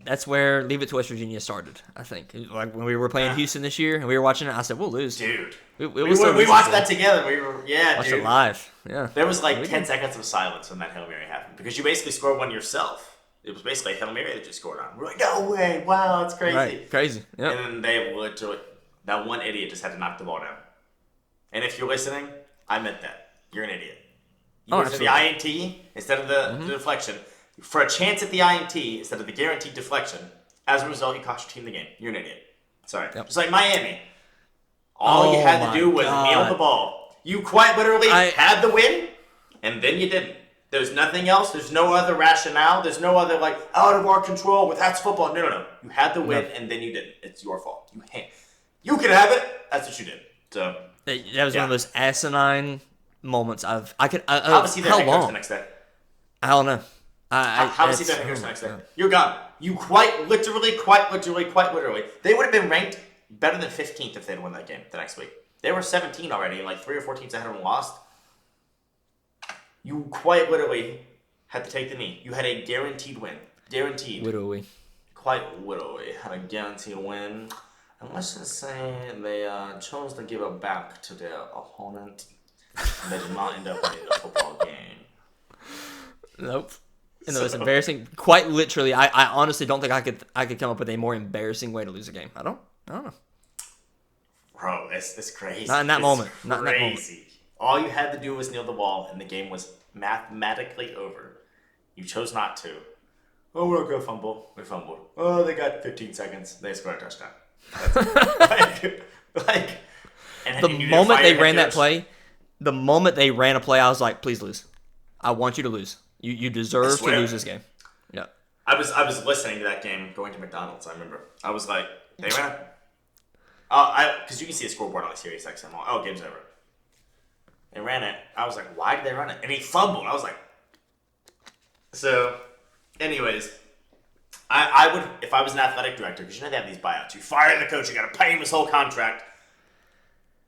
that's where Leave It to West Virginia started, I think. Like when we were playing Houston this year and we were watching it, I said, we'll lose. Dude. We watched that together. Watched it live. Yeah. There was like 10 seconds of silence when that Hail Mary happened because you basically scored one yourself. It was basically a Hail Mary that you scored on. We're like, no way. Wow, it's crazy. Right. Crazy. Yeah. And then they literally, that one idiot just had to knock the ball down. And if you're listening, I meant that. You're an idiot. You went for the INT instead of the deflection. For a chance at the INT instead of the guaranteed deflection. As a result, you cost your team the game. You're an idiot. Sorry. Yep. Just like Miami. All you had to do was nail the ball. You quite literally had the win, and then you didn't. There's nothing else. There's no other rationale. There's no other, like, out of our control with that's football. No. You had the win, and then you didn't. It's your fault. You could have it. That's what you did. So that was one of those asinine moments how was he there the next day? I don't know. How was he there the next day? You're gone. You quite literally. They would have been ranked better than 15th if they'd won that game the next week. They were 17 already, and like 3 or 4 teams ahead of them lost. You quite literally had to take the knee. You had a guaranteed win. Guaranteed. Literally. Quite literally had a guaranteed win. And let's just say they chose to give it back to their opponent. And they did not end up winning the football game. Nope. And it was embarrassing. Quite literally, I honestly don't think I could come up with a more embarrassing way to lose a game. I don't know. Bro, it's crazy. Not in that moment. Not in that moment. All you had to do was kneel the ball, and the game was mathematically over. You chose not to. Oh, we're going to fumble. We fumbled. Oh, they got 15 seconds. They scored a touchdown. And the moment they ran that play, the moment they ran a play, I was like, please lose. I want you to lose. You deserve to lose this game. Yeah. I was listening to that game going to McDonald's, I remember. I was like, they ran it. Because you can see a scoreboard on the Sirius XM. Oh, game's over. They ran it. I was like, why did they run it? And he fumbled. I was like... So, anyways, I would, if I was an athletic director, because you know they have these buyouts. You fire the coach, you got to pay him his whole contract.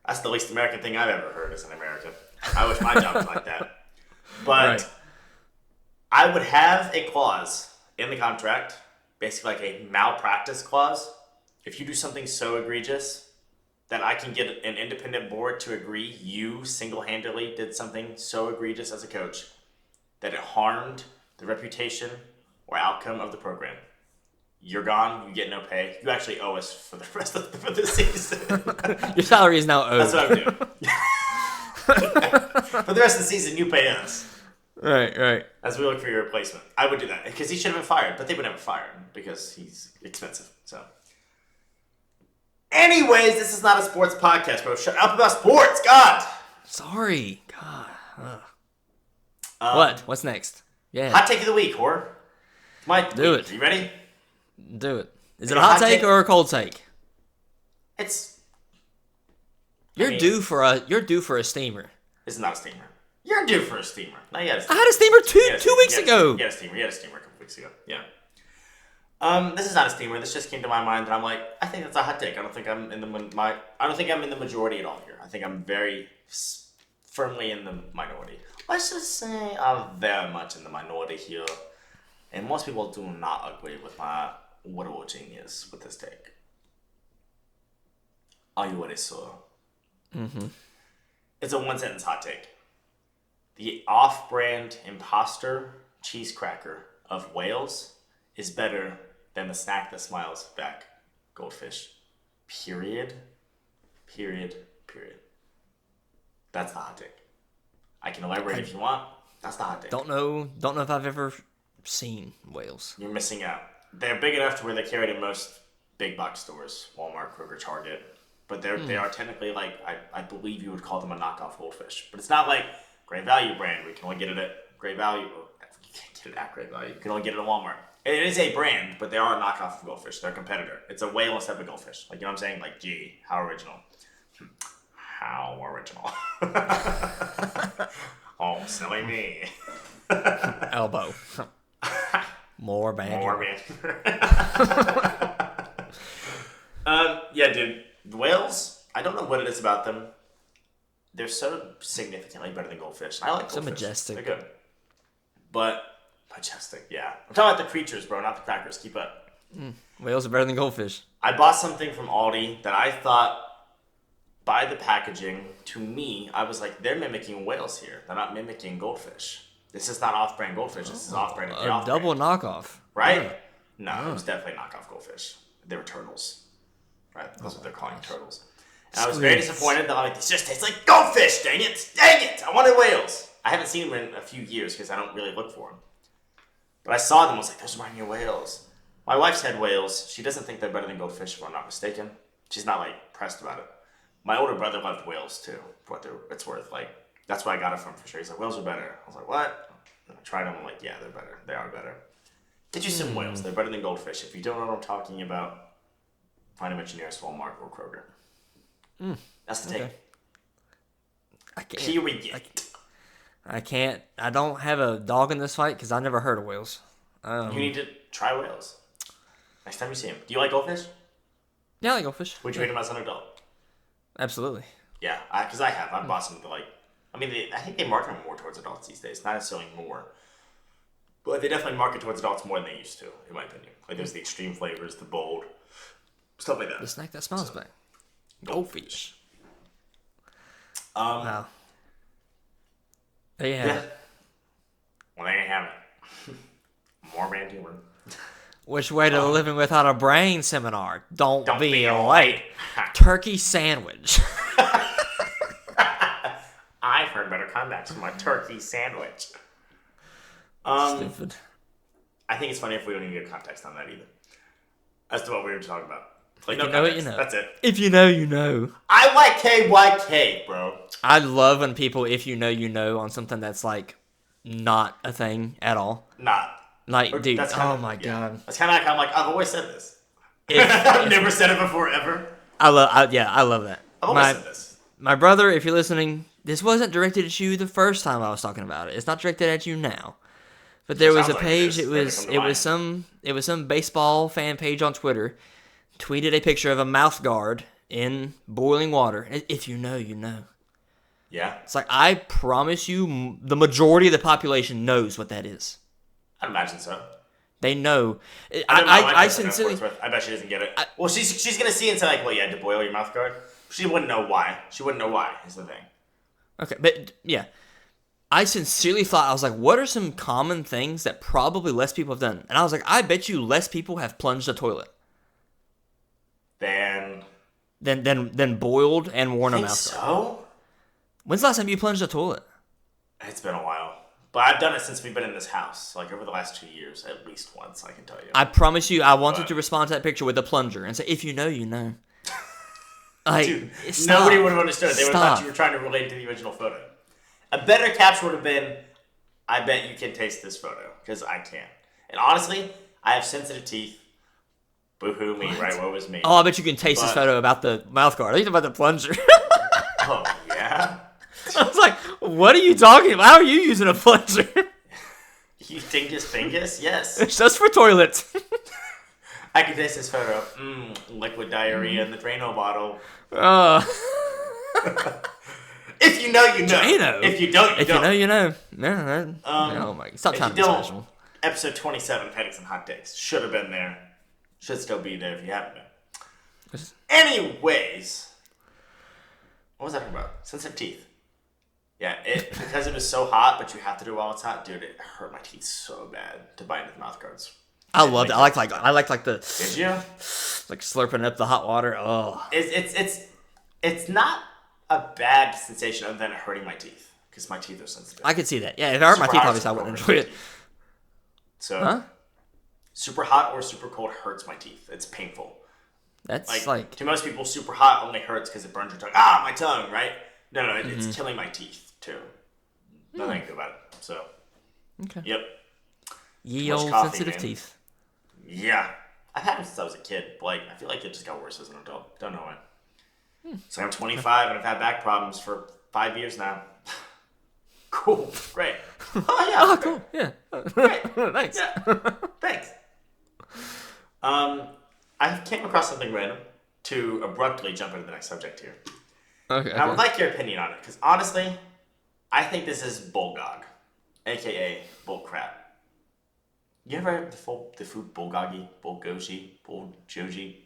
That's the least American thing I've ever heard as an American. I wish my job was like that. But I would have a clause in the contract, basically like a malpractice clause. If you do something so egregious that I can get an independent board to agree you single-handedly did something so egregious as a coach that it harmed the reputation or outcome of the program, you're gone. You get no pay. You actually owe us for the rest of the season. Your salary is now owed. That's what I'm doing. For the rest of the season, you pay us. Right. As we look for your replacement. I would do that because he should have been fired, but they would never fire him because he's expensive. So, anyways, this is not a sports podcast, bro. Shut up about sports. God. Sorry. God. What? What's next? Yeah. Hot take of the week, whore. Do it. Are you ready? Do it. Is it a hot take or a cold take? You're due for a steamer. It's not a steamer. You're due for a steamer. No, you had a steamer. I had a steamer two weeks ago. You had a steamer a couple weeks ago. Yeah. This is not a steamer. This just came to my mind, and I'm like, I think that's a hot take. I don't think I'm in the majority at all here. I think I'm very firmly in the minority. Let's just say I'm very much in the minority here, and most people do not agree with my literal genius with this take. Are you ready, sir? Mm-hmm. It's a one-sentence hot take. The off-brand imposter cheese cracker of Wales is better than the snack that smiles back, goldfish. Period. That's the hot take. I can elaborate if you want. That's the hot take. Don't know if I've ever seen Wales. You're missing out. They're big enough to where they're carried in most big box stores, Walmart, Kroger, Target. But they are technically like, I believe you would call them a knockoff goldfish. But it's not like Great Value brand. We can only get it at Great Value. You can't get it at Great Value. You can only get it at Walmart. It is a brand, but they are a knockoff of goldfish. They're a competitor. It's a whale instead of a goldfish. Like, you know what I'm saying? Like, gee, how original. How original. Oh, silly me. Elbow. More banter. Yeah, dude. The whales, I don't know what it is about them. They're so significantly better than goldfish. I like goldfish. So majestic. They're good. But, majestic, yeah. I'm talking about the creatures, bro, not the crackers. Keep up. Whales are better than goldfish. I bought something from Aldi that I thought, by the packaging, to me, I was like, they're mimicking whales here. They're not mimicking goldfish. This is not off-brand goldfish. This is off-brand of the off-brand. Double knockoff. Right? Yeah. No, it was definitely knockoff goldfish. They were turtles. Right? That's what they're calling turtles. And I was very disappointed that I'm like, this just tastes like goldfish, dang it! Dang it! I wanted whales. I haven't seen them in a few years because I don't really look for them. But I saw them, I was like, those remind me of whales. My wife's had whales. She doesn't think they're better than goldfish, if I'm not mistaken. She's not, like, pressed about it. My older brother loved whales, too, for what it's worth. Like, that's where I got it from, for sure. He's like, whales are better. I was like, what? And I tried them, I'm like, yeah, they're better. They are better. Get you some whales. They're better than goldfish. If you don't know what I'm talking about, find them at your nearest Walmart or Kroger. That's the take. I can't. Period. I can't. I don't have a dog in this fight because I never heard of whales. You need to try whales. Next time you see them. Do you like goldfish? Yeah, I like goldfish. Would you eat them as an adult? Absolutely. Yeah, because I have. I've bought some to like. I mean, I think they market them more towards adults these days. Not necessarily more, but they definitely market towards adults more than they used to, in my opinion. Like there's the extreme flavors, the bold, stuff like that. The snack that smells bad. Goldfish. Wow. There you have it. Well, there you have it. More bad humor. Which way to living without a brain seminar? Don't be late. late. Turkey sandwich. I've heard better comebacks from my turkey sandwich. Stupid. I think it's funny if we don't even get context on that either. As to what we were talking about. Like, If no you know it, context. you know. That's it. If you know, you know. IYKYK, bro. I love when people, if you know on something that's like not a thing at all. Not. Like, Or dude, that's oh kinda- my yeah. god. That's kind of like, I'm like, I've always said this. If- I've never said it before, ever. I love that. I've always said this. My brother, if you're listening, this wasn't directed at you the first time I was talking about it. It's not directed at you now. But there was a sounds like page. this. It was some baseball fan page on Twitter. Tweeted a picture of a mouth guard in boiling water. If you know, you know. Yeah. It's like, I promise you, the majority of the population knows what that is. I'd imagine so. They know. I sincerely. I bet she doesn't get it. Well, she's gonna see it and say like, well, you had to boil your mouth guard. She wouldn't know why. She wouldn't know why. Is the thing. Okay, but yeah. I sincerely thought, I was like, what are some common things that probably less people have done? And I was like, I bet you less people have plunged a toilet. Than boiled and worn a mouth guard. So? When's the last time you plunged a toilet? It's been a while. But I've done it since we've been in this house. Like over the last 2 years, at least once, I can tell you. I promise you, I wanted to respond to that picture with a plunger and say, if you know, you know. Like, Dude, stop. nobody would have understood. They would have Stop. thought you were trying to relate to the original photo. A better caption would have been, I bet you can taste this photo. Because I can. And honestly, I have sensitive teeth. Boo-hoo me, right? Woe is me. Oh, I bet you can taste this photo about the mouth guard. I think about the plunger. Oh, yeah? I was like, what are you talking about? How are you using a plunger? You dingus? Yes. It's just for toilets. I can taste this photo. Liquid diarrhea in the Drano bottle. If you know, you know. Drano? If you don't, you If don't. you know, you know. No, oh my. Stop trying to be special. Episode 27, Headaches and Hot Takes. Should have been there. Should still be there if you haven't been. Anyways. What was that about? Sensitive teeth. Yeah, because it was so hot, but you have to do it while it's hot. Dude, it hurt my teeth so bad to bite into the mouth guards. I loved it. I like the. Did you? Like slurping up the hot water. Oh. It's not a bad sensation other than it hurting my teeth because my teeth are sensitive. I could see that. Yeah, if I hurt my teeth, obviously I wouldn't enjoy it. So, super hot or super cold hurts my teeth. It's painful. That's like to most people, super hot only hurts because it burns your tongue. Ah, my tongue, right? No, it's killing my teeth too. Nothing I can do about it. So, okay. Yep. Ye old coffee, sensitive man. teeth. Yeah, I've had them since I was a kid. But like, I feel like it just got worse as an adult. Don't know why. So I'm 25 and I've had back problems for 5 years now. Cool, great. Oh yeah. Oh, cool. Yeah. Great. Thanks. Yeah. Thanks. I came across something random to abruptly jump into the next subject here. Okay. And I would like your opinion on it, because honestly, I think this is bullgog, aka bullcrap. You ever have the food bulgogi, bulgogi, bulgogi?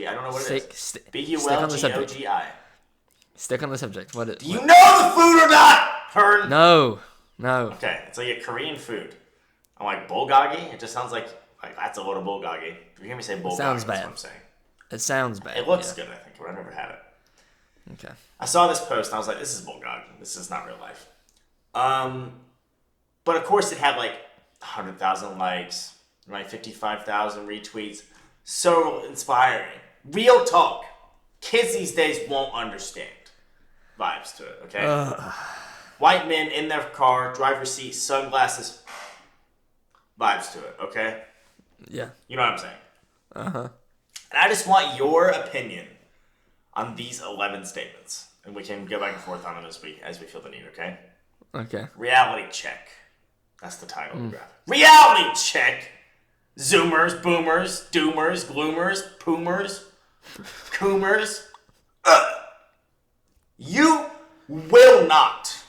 I don't know what it is. Bulgogi. Stick on the subject. What? Do you know the food or not, Hern? No. Okay, it's like a Korean food. I'm like bulgogi. It just sounds like that's a load of bulgogi. If you hear me say bulgogi, sounds bad. That's what I'm saying. It sounds bad. It looks good, I think, but I've never had it. Okay. I saw this post and I was like, this is bulgogi. This is not real life. But of course it had like 100,000 likes, right? 55,000 retweets. So inspiring. Real talk. Kids these days won't understand vibes to it, okay? White men in their car, driver's seat, sunglasses, vibes to it, okay? Yeah. You know what I'm saying? Uh-huh. And I just want your opinion on these 11 statements. And we can go back and forth on them as we feel the need, okay? Okay. Reality check. That's the title of the graphic. Reality check! Zoomers, boomers, doomers, gloomers, poomers, coomers. You will not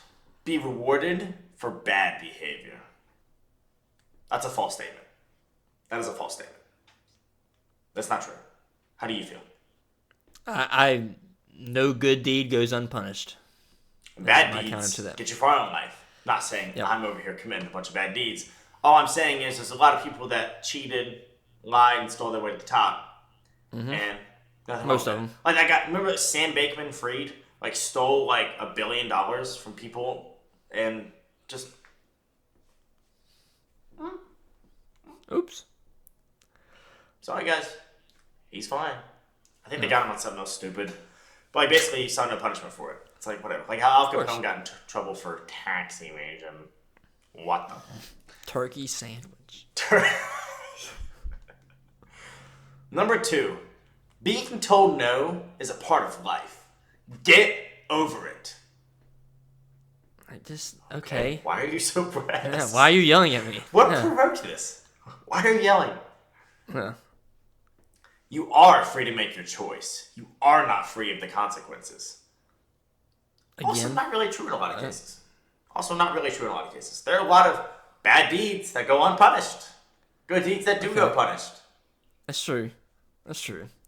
be rewarded for bad behavior. That's a false statement. That is a false statement. That's not true. How do you feel? I no good deed goes unpunished. Bad deeds get you far in life. Not saying I'm over here committing a bunch of bad deeds. All I'm saying is there's a lot of people that cheated, lied, and stole their way to the top. Mm-hmm. And nothing most of them. Like that guy, remember Sam Bankman-Fried? Like stole like $1 billion from people and just... Oops. Sorry guys. He's fine. I think they got him on something else stupid. But like basically he saw no punishment for it. It's like whatever. Like how Al Capone got in trouble for tax evasion. What the... Turkey sandwich. Number 2. Being told no is a part of life. Get over it. I just... Okay. Why are you so pressed? Yeah, why are you yelling at me? What provoked this? Why are you yelling? Yeah. You are free to make your choice. You are not free of the consequences. Again? Also not really true in a lot of cases. There are a lot of bad deeds that go unpunished. Good deeds that do go punished. That's true.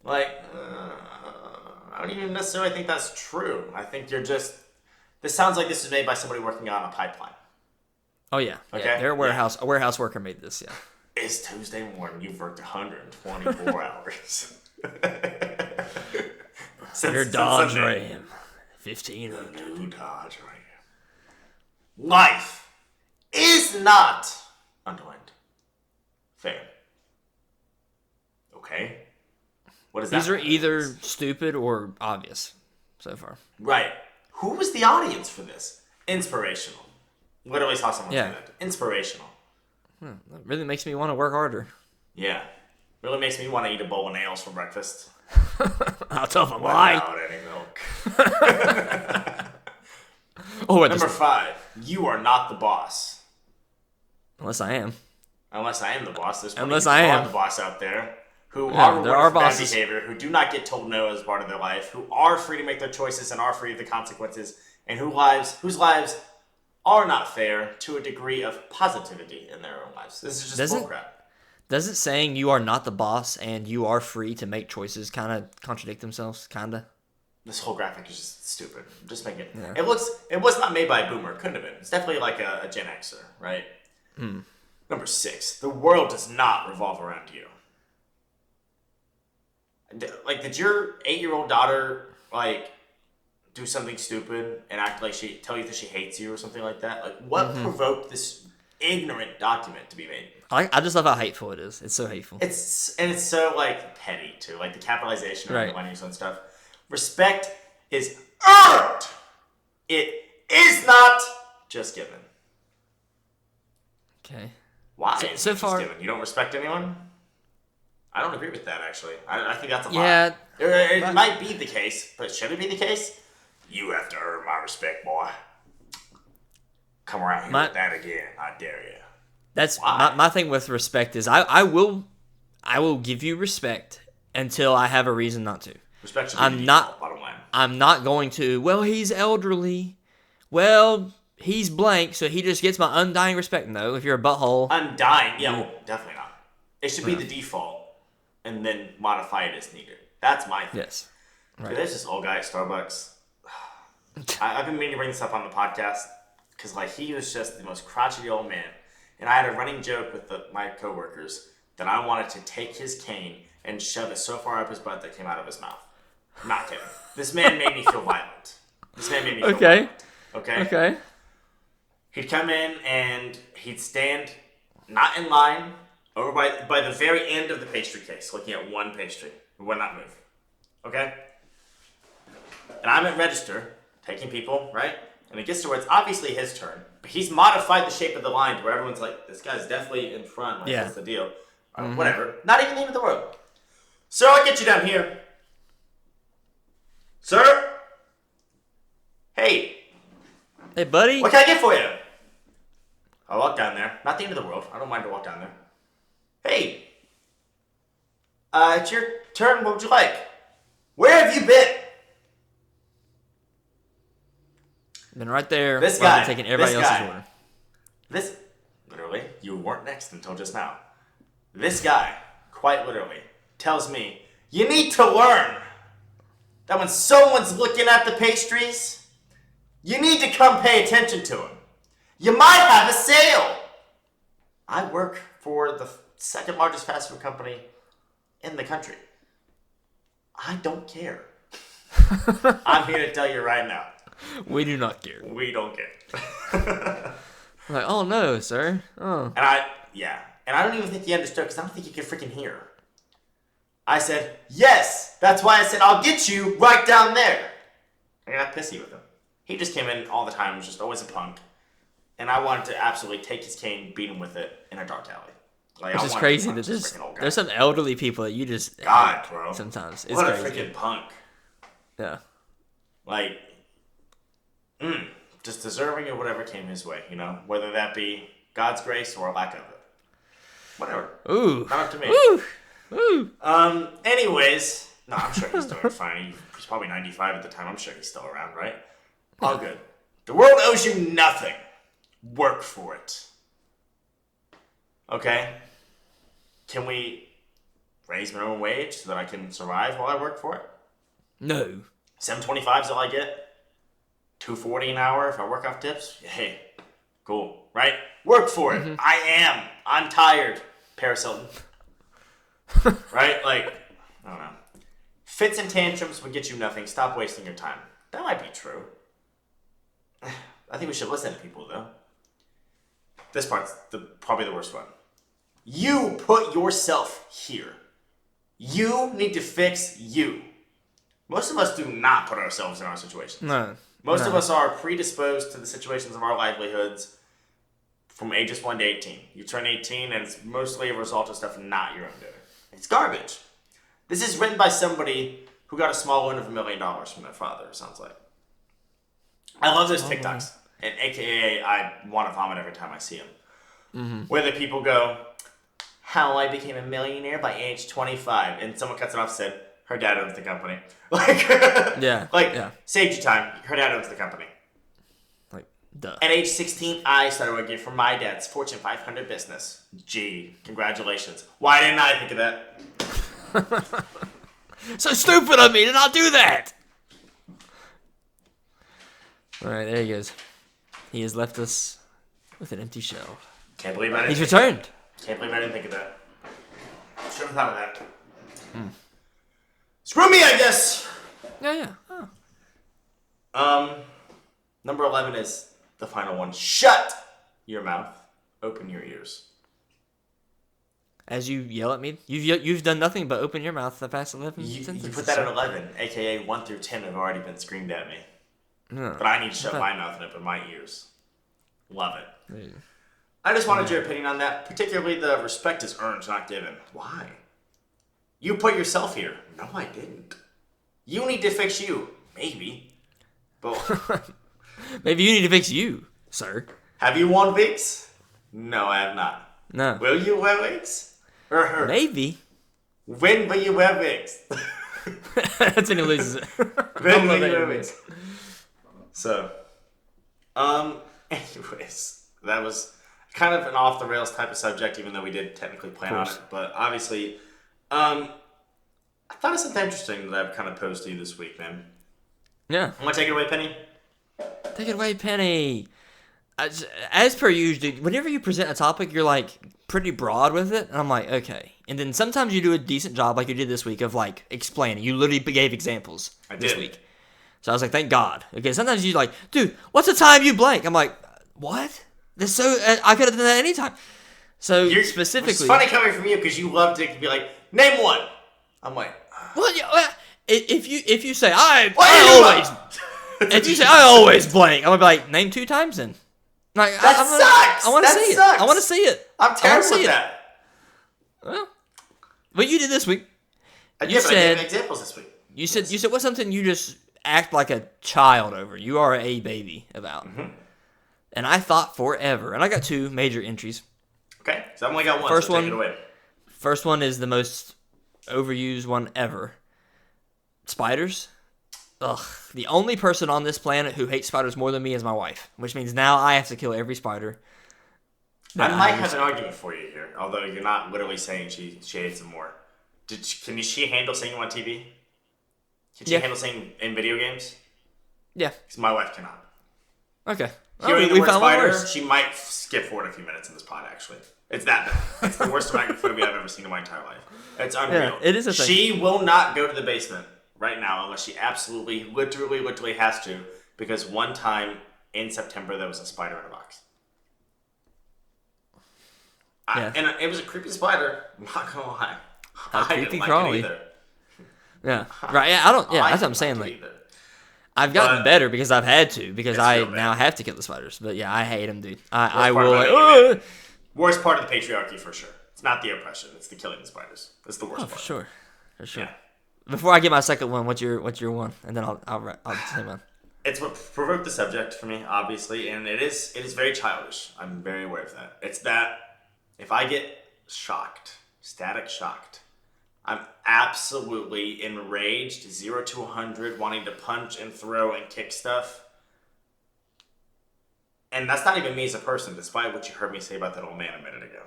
Like, I don't even necessarily think that's true. I think you're just... This sounds like this is made by somebody working on a pipeline. Oh, yeah. Okay? Yeah, they're a warehouse worker made this, yeah. It's Tuesday morning. You've worked 124 hours. Your Dodge Ram. 1500. New Dodge Ram. Life is not, underlined, fair. Okay? What is that? These are either stupid or obvious so far. Right. Who was the audience for this? Inspirational. Literally saw someone say that. Inspirational. That really makes me want to work harder. Yeah. Really makes me want to eat a bowl of nails for breakfast. I'll tell them why. Without any milk. Number 5. You are not the boss. Unless I am. Unless I am the boss. There's the boss out there who are rewarded for bad behavior, who do not get told no as part of their life, who are free to make their choices and are free of the consequences, and whose lives are not fair to a degree of positivity in their own lives. This is just bullcrap. Doesn't saying you are not the boss and you are free to make choices kind of contradict themselves? Kind of? This whole graphic is just stupid. Just make it... Yeah. It was not made by a boomer. It couldn't have been. It's definitely like a Gen Xer, right? Number 6. The world does not revolve around you. Like, did your 8-year-old daughter, like, do something stupid and act like tell you that she hates you or something like that? Like, what provoked this ignorant document to be made? I just love how hateful it is. It's so hateful. It's so, like, petty, too. Like, the capitalization of the language and stuff. Respect is earned. It is not just given. Okay. Why? So far, just given? You don't respect anyone? I don't agree with that, actually. I think that's a lie. Yeah. It might be the case, but should it be the case? You have to earn my respect, boy. Come around here with that again. I dare you. That's my thing with respect is I will give you respect until I have a reason not to. Respect should be bottom line. I'm not going to, well, he's elderly. Well, he's blank, so he just gets my undying respect. No, if you're a butthole. Undying? Yeah, well, definitely not. It should be the default, and then modify it as needed. That's my thing. Yes. Right. There's this old guy at Starbucks. I've been meaning to bring this up on the podcast because like he was just the most crotchety old man, and I had a running joke with my coworkers that I wanted to take his cane and shove it so far up his butt that it came out of his mouth. I'm not kidding. This man made me feel violent. Okay. Okay. He'd come in and he'd stand not in line over by the very end of the pastry case, looking at one pastry. He would not move. Okay? And I'm at register, taking people, right? And it gets to where it's obviously his turn. But he's modified the shape of the line to where everyone's like, this guy's definitely in front. Like, what's the deal? Whatever. Not even the end of the world. Sir, I'll get you down here. Sir? Hey. Hey, buddy. What can I get for you? I'll walk down there. Not the end of the world. I don't mind to walk down there. Hey. It's your turn. What would you like? Where have you been? Been right there. This guy. Taking everybody else's order. Literally, you weren't next until just now. This guy, quite literally, tells me, you need to learn that when someone's looking at the pastries, you need to come pay attention to them. You might have a sale. I work for the second largest fast food company in the country. I don't care. I'm here to tell you right now. We do not care. We don't care. Like, oh no, sir. Oh. And I don't even think he understood because I don't think he could freaking hear. I said, yes. That's why I said, I'll get you right down there. I got pissy with him. He just came in all the time, was just always a punk. And I wanted to absolutely take his cane, beat him with it in a dark alley. Like, Which is crazy that there's some elderly people that you just God, bro. Sometimes. It's what crazy. A freaking punk. Yeah. Like, just deserving of whatever came his way, you know? Whether that be God's grace or a lack of it. Whatever. Ooh. Not up to me. Ooh. Ooh. Anyways, no, I'm sure he's doing fine. He's probably 95 at the time. I'm sure he's still around, right? All good. The world owes you nothing. Work for it. Okay? Can we raise minimum wage so that I can survive while I work for it? No. $7.25 is all I get. $2.40 an hour if I work off tips. Hey, cool, right? Work for it. I'm tired. Paris Hilton. Right? Like, I don't know. Fits and tantrums would get you nothing. Stop wasting your time. That might be true. I think we should listen to people, though. This part's probably the worst one. You put yourself here. You need to fix you. Most of us do not put ourselves in our situations. No. Most of us are predisposed to the situations of our livelihoods from ages 1 to 18. You turn 18 and it's mostly a result of stuff not your own doing. It's garbage. This is written by somebody who got a small loan of $1 million from their father, it sounds like. I love those TikToks. And AKA, I want to vomit every time I see them. Mm-hmm. Where the people go, how I became a millionaire by age 25. And someone cuts it off and said, her dad owns the company. Saved you time. Her dad owns the company. Like, duh. At age 16, I started working for my dad's Fortune 500 business. Gee, congratulations. Why didn't I think of that? So stupid of me to not do that! Alright, there he goes. He has left us with an empty shell. Can't believe I didn't. He's returned. Can't believe I didn't think of that. Should have thought of that. Screw me, I guess. Yeah. Oh. Number 11 is the final one. Shut your mouth. Open your ears. As you yell at me, you've done nothing but open your mouth the past 11 sentences. You put that at 11, aka 1 through 10 have already been screamed at me. No, but I need to shut my mouth and open my ears. Love it. Yeah. I just wanted your opinion on that. Particularly the respect is earned, not given. Why? You put yourself here. No, I didn't. You need to fix you. Maybe. But maybe you need to fix you, sir. Have you worn wigs? No, I have not. No. Will you wear wigs? Or her? Maybe. When will you wear wigs? That's when he loses it. When will you wear wigs? So, Anyways, that was kind of an off the rails type of subject, even though we did technically plan on it. But obviously, I thought of something interesting that I've kind of posed to you this week, man. Yeah. Want to take it away, Penny? Take it away, Penny. As per usual, whenever you present a topic, you're like pretty broad with it, and I'm like, okay. And then sometimes you do a decent job, like you did this week, of like explaining. You literally gave examples this week. So I was like, thank God. Okay, sometimes you're like, dude, what's the time you blank? I'm like, what? That's so. I could have done that anytime. So specifically, it's funny coming from you because you love to be like, name one. I'm like, well, yeah, if you say I always, if you say I always blank, I'm gonna be like, name 2 times then. Like, sucks. I want to see it. I want to see it. I'm terrible at that. Well, what you did this week? I gave examples this week. You said what's something you just act like a child over? You are a baby about. Mm-hmm. And I thought forever, and I got 2 major entries. Okay, so I've only got one. Take it away. First one is the most overused one ever. Spiders. Ugh. The only person on this planet who hates spiders more than me is my wife, which means now I have to kill every spider. I might have an argument for you here, although you're not literally saying she hates them more. Can she handle seeing them on TV? Can she handle seeing in video games? Yeah. Because my wife cannot. Okay. Hearing the word spider, she might skip forward a few minutes in this pod, actually. It's that bad. It's the worst arachnophobia I've ever seen in my entire life. It's unreal. Yeah, it is a thing. She will not go to the basement right now unless she absolutely, literally has to, because one time in September there was a spider in a box. And it was a creepy spider. I'm not gonna lie. I didn't like it either. Yeah. Right. Yeah. That's what I'm saying. Like, I've gotten better because I've had to, because I now have to kill the spiders. But yeah, I hate them, dude. I will. Worst part of the patriarchy for sure. It's not the oppression; it's the killing the spiders. That's the worst part. For sure. Yeah. Before I get my second one, what's your one, and then I'll say mine. It's what provoked the subject for me, obviously, and it is very childish. I'm very aware of that. It's that if I get static shocked, I'm absolutely enraged, 0 to 100, wanting to punch and throw and kick stuff. And that's not even me as a person, despite what you heard me say about that old man a minute ago.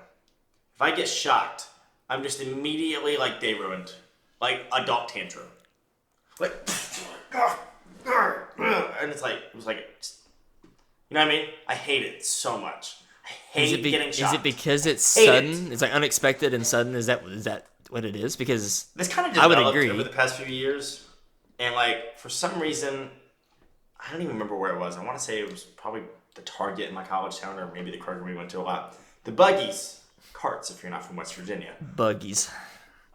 If I get shocked, I'm just immediately like day ruined. Like adult tantrum. Like, and it was like, you know what I mean? I hate it so much. I hate getting shocked. Is it because it's sudden? It's like unexpected and sudden? Is that what it is? Because this kind of developed over the past few years, and like for some reason, I don't even remember where it was. I want to say it was probably the Target in my college town, or maybe the Kroger we went to a lot. The buggies, carts. If you're not from West Virginia, buggies.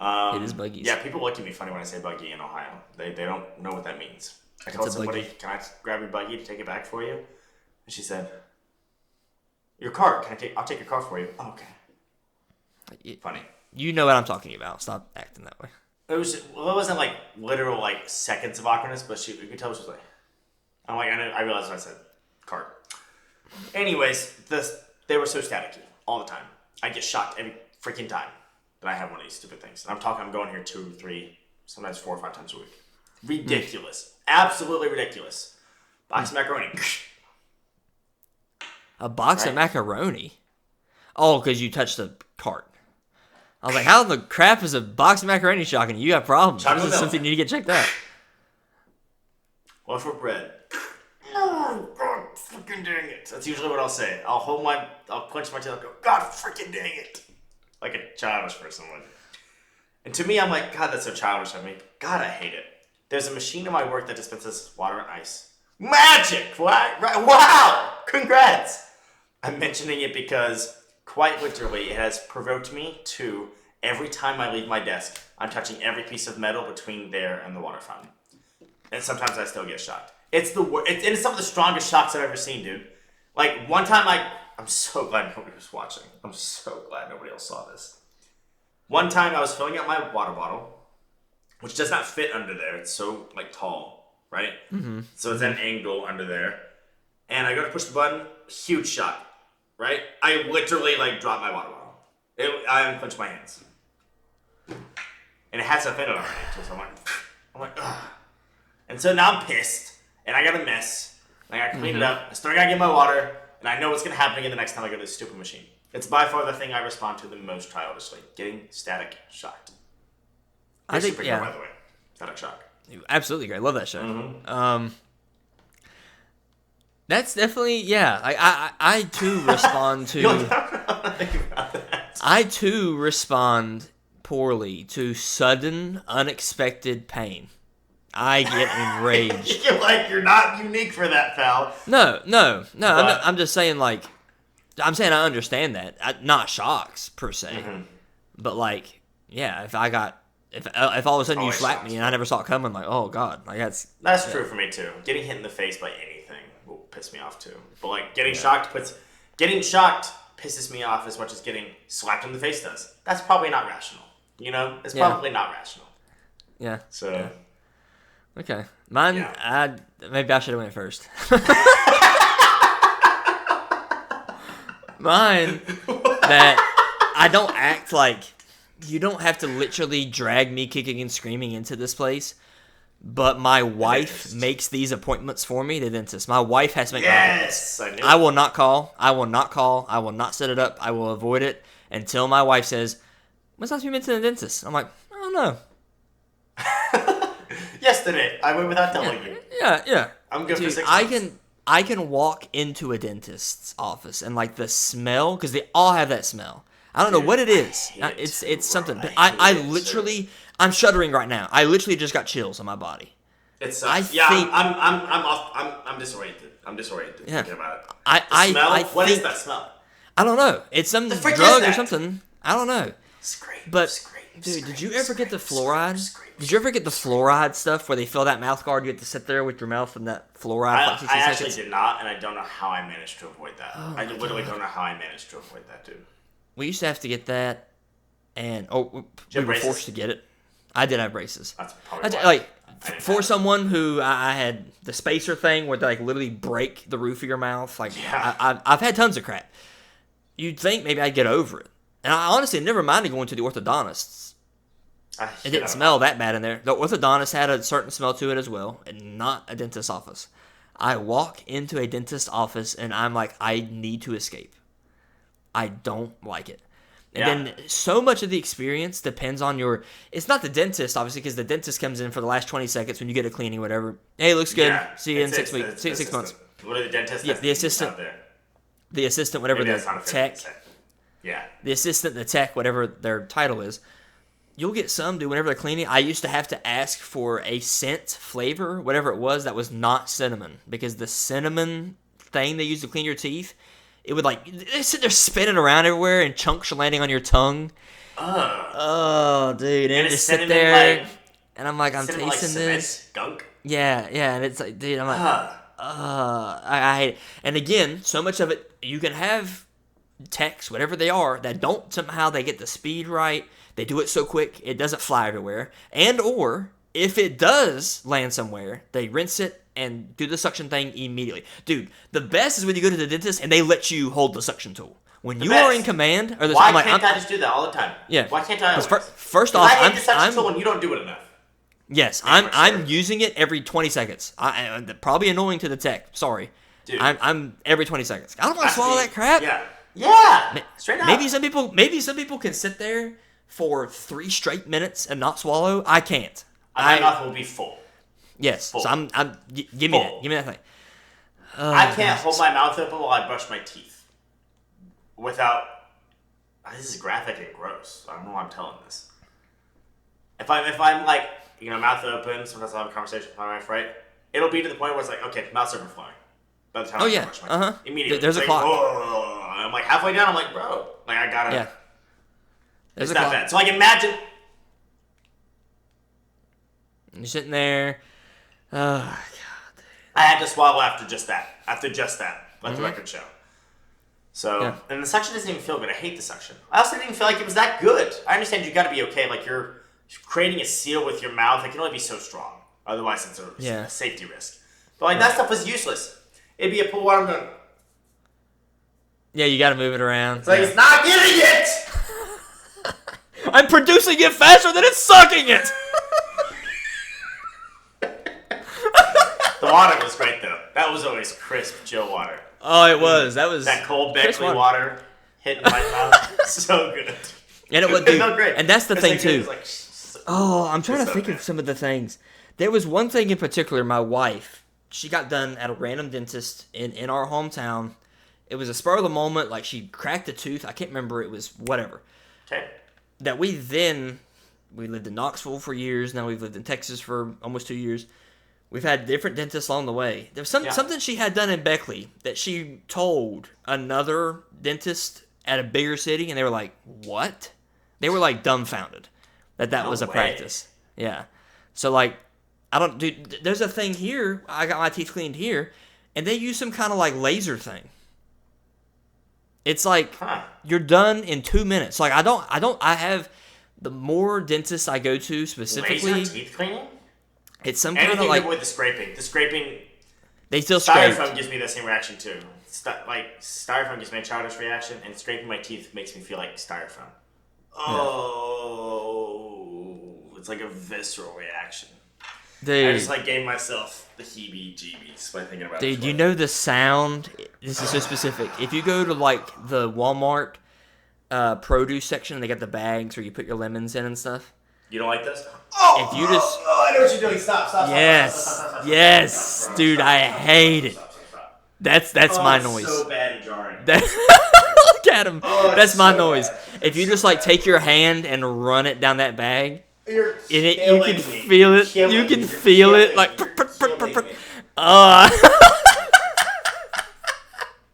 It is buggies. Yeah, people look at me funny when I say buggy in Ohio. They don't know what that means. I told somebody, buggy. Can I grab your buggy to take it back for you? And she said, your cart. I'll take your cart for you. Oh, okay. Funny. You know what I'm talking about. Stop acting that way. It wasn't like literal like seconds of awkwardness, but you could tell she was like, I'm like, I realized what I said. Cart. Anyways, they were so staticky all the time. I get shocked every freaking time that I have one of these stupid things. And I'm going here 2, 3, sometimes 4 or 5 times a week. Ridiculous. Absolutely ridiculous. Box of macaroni. A box of macaroni? Oh, because you touched the cart. I was like, how the crap is a box of macaroni shocking you? You got problems. This is something you need to get checked out. What for bread? Oh, God, freaking dang it. That's usually what I'll say. I'll clench my tail and go, God freaking dang it. Like a childish person would. And to me, I'm like, God, that's so childish of me. God, I hate it. There's a machine in my work that dispenses water and ice. Magic! Wow! Congrats! I'm mentioning it because, quite literally, it has provoked me to, every time I leave my desk, I'm touching every piece of metal between there and the water fountain. And sometimes I still get shocked. It's some of the strongest shocks I've ever seen, dude. Like, one time I'm so glad nobody was watching. I'm so glad nobody else saw this. One time I was filling up my water bottle, which does not fit under there. It's so, like, tall, right? Mm-hmm. So it's at an angle under there. And I go to push the button, huge shock, right? I literally, like, dropped my water bottle. I unclenched my hands. And it had stuff in it already. So I'm like, ugh. And so now I'm pissed. And I got a mess. And I got to clean it up. I still got to get my water. And I know what's going to happen again the next time I go to this stupid machine. It's by far the thing I respond to the most childishly. Getting static shocked. I think, superhero, yeah. by the way. Static shock. Absolutely great. Love that show. Mm-hmm. That's definitely, yeah. I too respond to. Think about that. I too respond poorly to sudden, unexpected pain. I get enraged. You're not unique for that, pal. No. I'm just saying, like, I'm saying I understand that. Not shocks per se, but like, yeah. If all of a sudden you Always slap shocks. me and I never saw it coming, like, oh god, like That's true for me too. Getting hit in the face by anything will piss me off too. But like getting shocked pisses me off as much as getting slapped in the face does. That's probably not rational. You know, it's probably not rational. Yeah. So. Yeah. Okay, mine. Yeah. Maybe I should have went first. Mine. That I don't act like. You don't have to literally drag me kicking and screaming into this place, but my wife makes these appointments for me. The dentist. My wife has to make appointments. I will not call. I will not set it up. I will avoid it until my wife says, "When's the last time you been to the dentist?" I'm like, I don't know. Yesterday, I went without telling you. Yeah. I'm good for 6 months. I can walk into a dentist's office and like the smell, because they all have that smell. I don't know what it is. It's something. But I'm shuddering right now. I literally just got chills on my body. I'm disoriented. Yeah. Thinking about it. What is that smell? I don't know. It's some drug or something. I don't know. Dude, did you ever get the fluoride? Did you ever get the fluoride stuff where they fill that mouth guard? You have to sit there with your mouth and that fluoride. I actually did not, and I don't know how I managed to avoid that. I literally don't know how I managed to avoid that, dude. We used to have to get that, and we were forced to get it. I did have braces. That's probably for someone who I had the spacer thing where they like literally break the roof of your mouth. Like I've had tons of crap. You'd think maybe I'd get over it, and I honestly never minded going to the orthodontists. It didn't smell that bad in there. The orthodontist had a certain smell to it as well, and not a dentist's office. I walk into a dentist's office, and I'm like, I need to escape. I don't like it. And then so much of the experience depends on your... It's not the dentist, obviously, because the dentist comes in for the last 20 seconds when you get a cleaning, whatever. Hey, looks good. See you in 6 weeks. See you in 6 months. What are the dentists? Yeah, the assistant. The assistant, whatever the tech. Yeah. The assistant, the tech, whatever their title is. You'll get some, dude, whenever they're cleaning. I used to have to ask for a scent flavor, whatever it was, that was not cinnamon. Because the cinnamon thing they use to clean your teeth, it would they sit there spinning around everywhere and chunks are landing on your tongue. Oh, dude. And just sit there. And I'm like, I'm tasting this. Gunk? Yeah. And it's like, dude, I'm like, I hate it. And again, so much of it, you can have techs, whatever they are, that don't somehow, they get the speed right. They do it so quick, it doesn't fly everywhere. And or, if it does land somewhere, they rinse it and do the suction thing immediately. Dude, the best is when you go to the dentist and they let you hold the suction tool. When you are in command... Why can't I just do that all the time? Yeah. Why can't I always? First off, I hate the suction tool when you don't do it enough. Yes, I'm using it every 20 seconds. Probably annoying to the tech. Sorry. Dude. I'm every 20 seconds. I don't want to swallow that crap. Yeah. Straight up. Maybe some people can sit there for 3 straight minutes and not swallow. I can't. My mouth will be full. Yes. Full. So I'm give me that. Give me that thing. I can't hold my mouth open while I brush my teeth. Without... This is graphic and gross. I don't know why I'm telling this. If I'm like, mouth open, sometimes I'll have a conversation with my wife, right? It'll be to the point where it's like, okay, mouth's overflowing. By the time I brush my teeth. Immediately. There's a clock. Oh, I'm like halfway down, I'm like, bro. Like, I gotta... Yeah. It's not bad. So, imagine... You're sitting there. Oh, God. I had to swallow after just that. Let the record show. So, and the suction doesn't even feel good. I hate the suction. I also didn't even feel like it was that good. I understand you got to be okay. Like, you're creating a seal with your mouth. It can only be so strong. Otherwise, it's a safety risk. But, that stuff was useless. It'd be a pull water gun. Yeah, you got to move it around. It's like, it's not getting it! I'm producing it faster than it's sucking it! The water was great though. That was always crisp, chill water. Oh, it was. That was that cold crisp Beckley water hitting my mouth. So good. And it would It do. felt great. And that's the thing too. Oh, I'm trying to think of some of the things. There was one thing in particular. My wife, she got done at a random dentist in our hometown. It was a spur of the moment. Like she cracked a tooth. I can't remember. It was whatever. Okay. That we lived in Knoxville for years. Now we've lived in Texas for almost 2 years. We've had different dentists along the way. There was something she had done in Beckley that she told another dentist at a bigger city, and they were like, "What?" They were like dumbfounded that was a practice. Yeah. So like, dude, there's a thing here. I got my teeth cleaned here, and they use some kind of like laser thing. It's like you're done in 2 minutes. Like I have the more dentists I go to specifically. Laser teeth cleaning? It's some kind of like anything to avoid the scraping. The scraping. They still scrape. Styrofoam gives me the same reaction too. Styrofoam gives me a childish reaction, and scraping my teeth makes me feel like styrofoam. Oh, it's like a visceral reaction. Dude, I just like gave myself the heebie-jeebies by thinking about it. Dude, you know the sound? This is so specific. If you go to like the Walmart produce section, they got the bags where you put your lemons in and stuff. You don't like this? Oh, if you just, I know what you're doing. Stop. Yes, dude, I hate it. That's my noise. So bad and jarring. Look at him. That's my so noise. Bad. If you just like take your hand and run it down that bag, you can feel it. You can feel it like.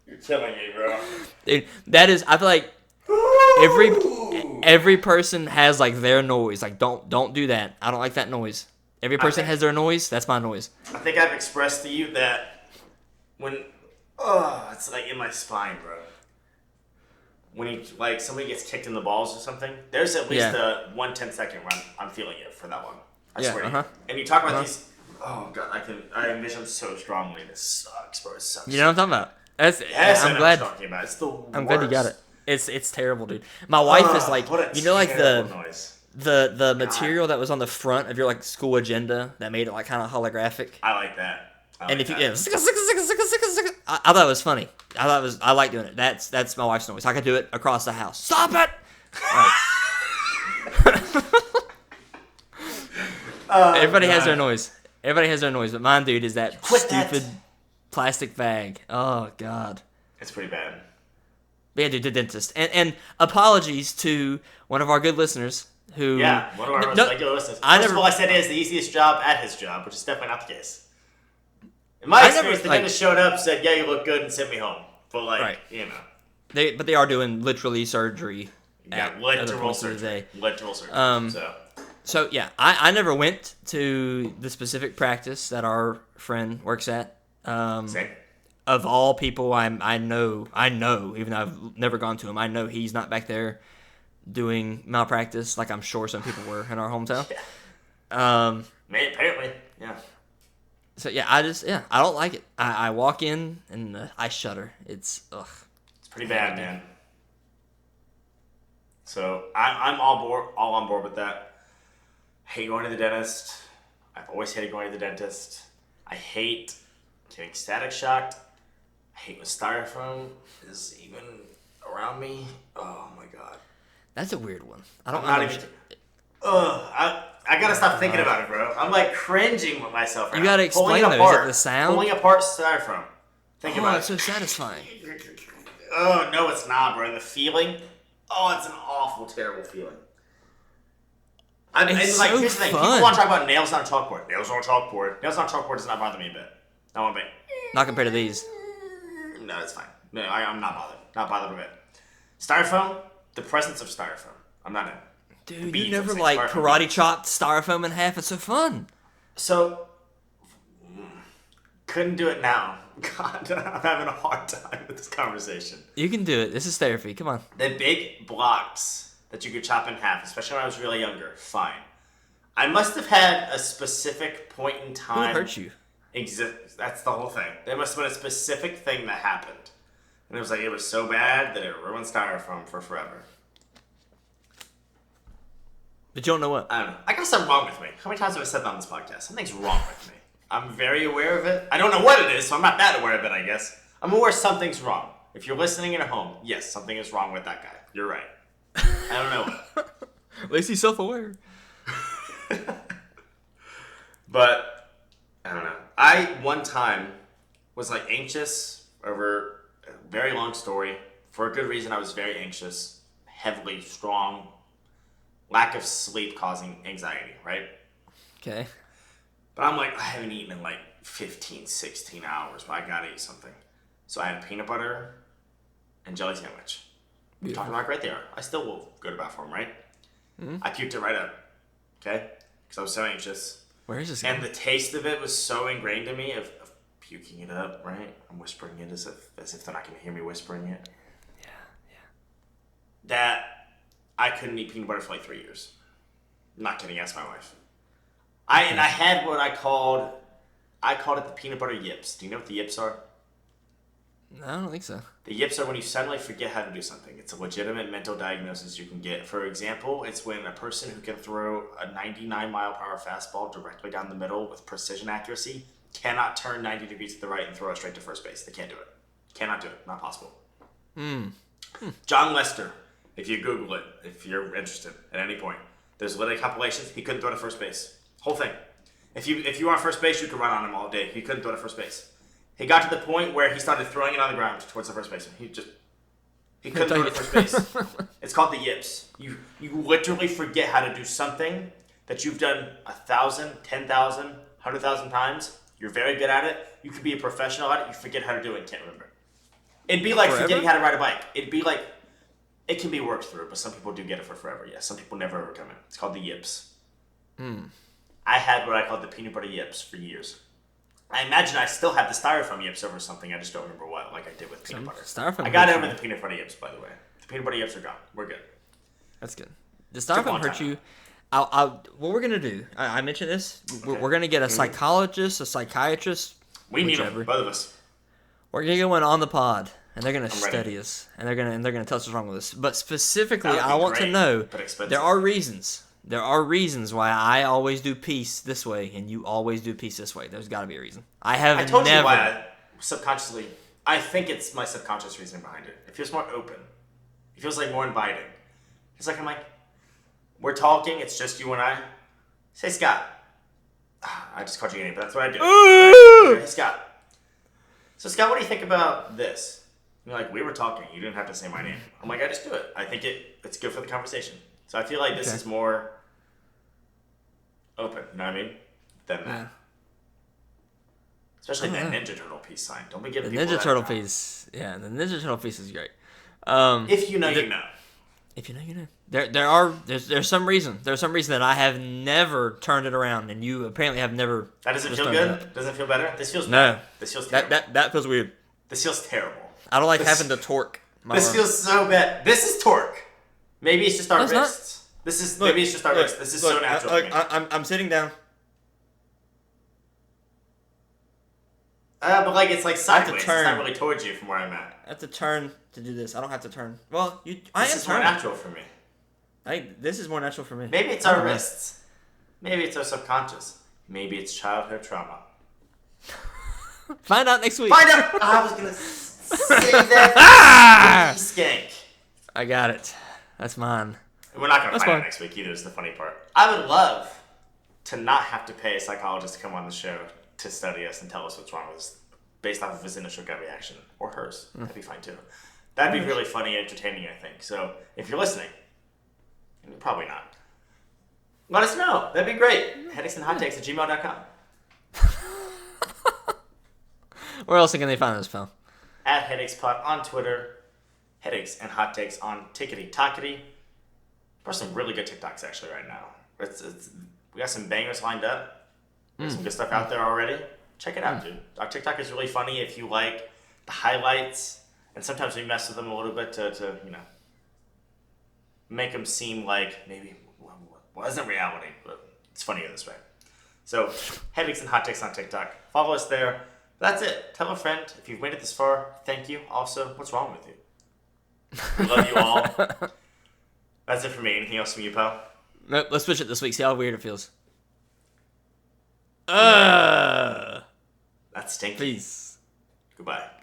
You're killing me, bro. Dude, that is. I feel like every person has like their noise. Like don't do that. I don't like that noise. Every person has their noise. That's my noise. I think I've expressed to you that when it's like in my spine, bro. When somebody gets kicked in the balls or something, there's at least a 1/10 second where I'm feeling it for that one. I swear to you. And you talk about these. Oh god, I envision so strongly. This sucks, bro. It sucks. You know what I'm talking about? I'm glad. What I'm talking about. It's the worst. I'm glad you got it. It's terrible, dude. My wife is like, you know, like the material that was on the front of your like school agenda that made it like kind of holographic. I like that. And if you I thought it was funny. I like doing it. That's my wife's noise. I could do it across the house. Stop it! Everybody has their noise. But mine, dude, is that stupid plastic bag. Oh god, it's pretty bad. But yeah, dude, the dentist. And apologies to one of our good listeners who. Yeah, one of our most regular listeners. First of all, I said he has the easiest job at his job, which is definitely not the case. In my experience, the dentist showed up, said, "Yeah, you look good," and sent me home. But you know, they are doing literally surgery. Literal surgery. Literal surgery. So yeah, I never went to the specific practice that our friend works at. Same. Of all people, I know, even though I've never gone to him, I know he's not back there doing malpractice like I'm sure some people were in our hometown. Yeah. Apparently, yeah. So yeah, I don't like it. I walk in and I shudder. It's pretty bad, man. So I'm all on board with that. I hate going to the dentist. I've always hated going to the dentist. I hate getting static shocked. I hate when styrofoam is even around me. Oh my god. That's a weird one. I don't know. I gotta stop thinking about it, bro. I'm like cringing with myself. You gotta explain though. Is it the sound? Pulling apart styrofoam. Think about it. It's so satisfying. Oh no, it's not, bro. The feeling. Oh, it's an awful, terrible feeling. Here's the thing. People want to talk about nails on a chalkboard. Nails on a chalkboard does not bother me a bit. Not one bit. Not compared to these. No, it's fine. No, I'm not bothered. Not bothered a bit. Styrofoam. The presence of styrofoam. I'm not in. Dude, you never like karate chopped styrofoam in half. It's so fun. So, couldn't do it now. God, I'm having a hard time with this conversation. You can do it. This is therapy. Come on. The big blocks that you could chop in half, especially when I was really younger, fine. I must have had a specific point in time. Who hurt you? That's the whole thing. There must have been a specific thing that happened. And it was like, it was so bad that it ruined styrofoam for forever. But you don't know what? I don't know. I got something wrong with me. How many times have I said that on this podcast? Something's wrong with me. I'm very aware of it. I don't know what it is, so I'm not that aware of it, I guess. I'm aware something's wrong. If you're listening at home, yes, something is wrong with that guy. You're right. I don't know what. At least he's self-aware. But, I don't know. I, one time, was like anxious over a very long story. For a good reason, I was very anxious. Heavily, strong. Lack of sleep causing anxiety, right? Okay. But I'm like, I haven't eaten in like 15, 16 hours, but I gotta eat something. So I had a peanut butter and jelly sandwich. Beautiful. Talking about right there. I still will go to the bathroom, right? Mm-hmm. I puked it right up. Okay? Because I was so anxious. Where is this And going? the taste of it was so ingrained in me of puking it up, right? I'm whispering it as if they're not going to hear me whispering it. Yeah. That I couldn't eat peanut butter for like 3 years. I'm not kidding, ask my wife. I had what I called it the peanut butter yips. Do you know what the yips are? No, I don't think so. The yips are when you suddenly forget how to do something. It's a legitimate mental diagnosis you can get. For example, it's when a person who can throw a 99-mile-per-hour fastball directly down the middle with precision accuracy cannot turn 90 degrees to the right and throw it straight to first base. They can't do it. Cannot do it. Not possible. John Lester, if you Google it, if you're interested at any point, there's literally compilations. He couldn't throw to first base. Whole thing. If you were on first base, you could run on him all day. He couldn't throw to first base. He got to the point where he started throwing it on the ground towards the first baseman. He couldn't throw to first base. It's called the yips. You literally forget how to do something that you've done 1,000, 10,000, 100,000 times. You're very good at it. You could be a professional at it. You forget how to do it and can't remember. It'd be like forgetting how to ride a bike. It'd be like, it can be worked through, but some people do get it for forever. Yeah, some people never overcome it. It's called the yips. I had what I called the peanut butter yips for years. I imagine I still have the styrofoam yips over something. I just don't remember what, like I did with peanut butter. Styrofoam I got hurts over you. the peanut butter yips, by the way. The peanut butter yips are gone. We're good. That's good. The Took a styrofoam long hurt time. you. What we're going to do, I mentioned this. We're going to get a psychologist, a psychiatrist. We need whichever. them, both of us. We're going to get one on the pod, and they're going to I'm ready. study us, and they're going to tell us what's wrong with us. But specifically, That would be I want to great, know but expensive. there are reasons. There are reasons why I always do peace this way, and you always do peace this way. There's got to be a reason. I have I told never. you why I subconsciously, I think it's my subconscious reason behind it. It feels more open. It feels like more inviting. It's like, I'm like, we're talking, it's just you and I. Say, Scott. I just called you your name, but that's what I do. Okay, hey, Scott. So, Scott, what do you think about this? You're like, we were talking. You didn't have to say my name. I'm like, I just do it. I think it's good for the conversation. So I feel like this is more open, you know what I mean? Than that. Yeah. Especially that Ninja Turtle piece sign. Don't be giving The people Ninja that Turtle crap. piece. Yeah, the Ninja Turtle piece is great. If you know, you know. If you know, you know. There's some reason. There's some reason that I have never turned it around, and you apparently have never. That doesn't just feel turned it good? up. Doesn't it feel better? This feels No. bad. This feels terrible. That feels weird. This feels terrible. I don't like This- having to torque my This arm. feels so bad. This is torque. Maybe it's just our No, it's not. wrists. Maybe it's just our wrists. This is so natural for me. I'm sitting down. But like it's like have to sideways. It's turn. not really towards you from where I'm at. I have to turn to do this. I don't have to turn. Well, I This am is more turning. natural for me. This is more natural for me. Maybe it's I our don't know. wrists. Maybe it's our subconscious. Maybe it's childhood trauma. Find out next week. Find out. I was gonna say that. Skank. I got it. That's mine. We're not gonna That's find fine. out next week either. Is the funny part. I would love to not have to pay a psychologist to come on the show to study us and tell us what's wrong with us, based off of his initial gut reaction or hers. That'd be fine too. That'd be really funny and entertaining, I think. So if you're listening, and you're probably not, let us know. That'd be great. headaches@gmail.com. Where else can they find us, pal? At HeadacheSpot on Twitter. Headaches and Hot Takes on Tickety Tockety. There's some really good TikToks actually right now. We got some bangers lined up. There's some good stuff out there already. Check it out, dude. Our TikTok is really funny if you like the highlights, and sometimes we mess with them a little bit to make them seem like maybe wasn't reality, but it's funnier this way. So, Headaches and Hot Takes on TikTok. Follow us there. That's it. Tell a friend. If you've made it this far, thank you. Also, what's wrong with you? We love you all. That's it for me. Anything else from you, pal? Nope, let's switch it this week. See how weird it feels. That's stinky. Peace. Goodbye.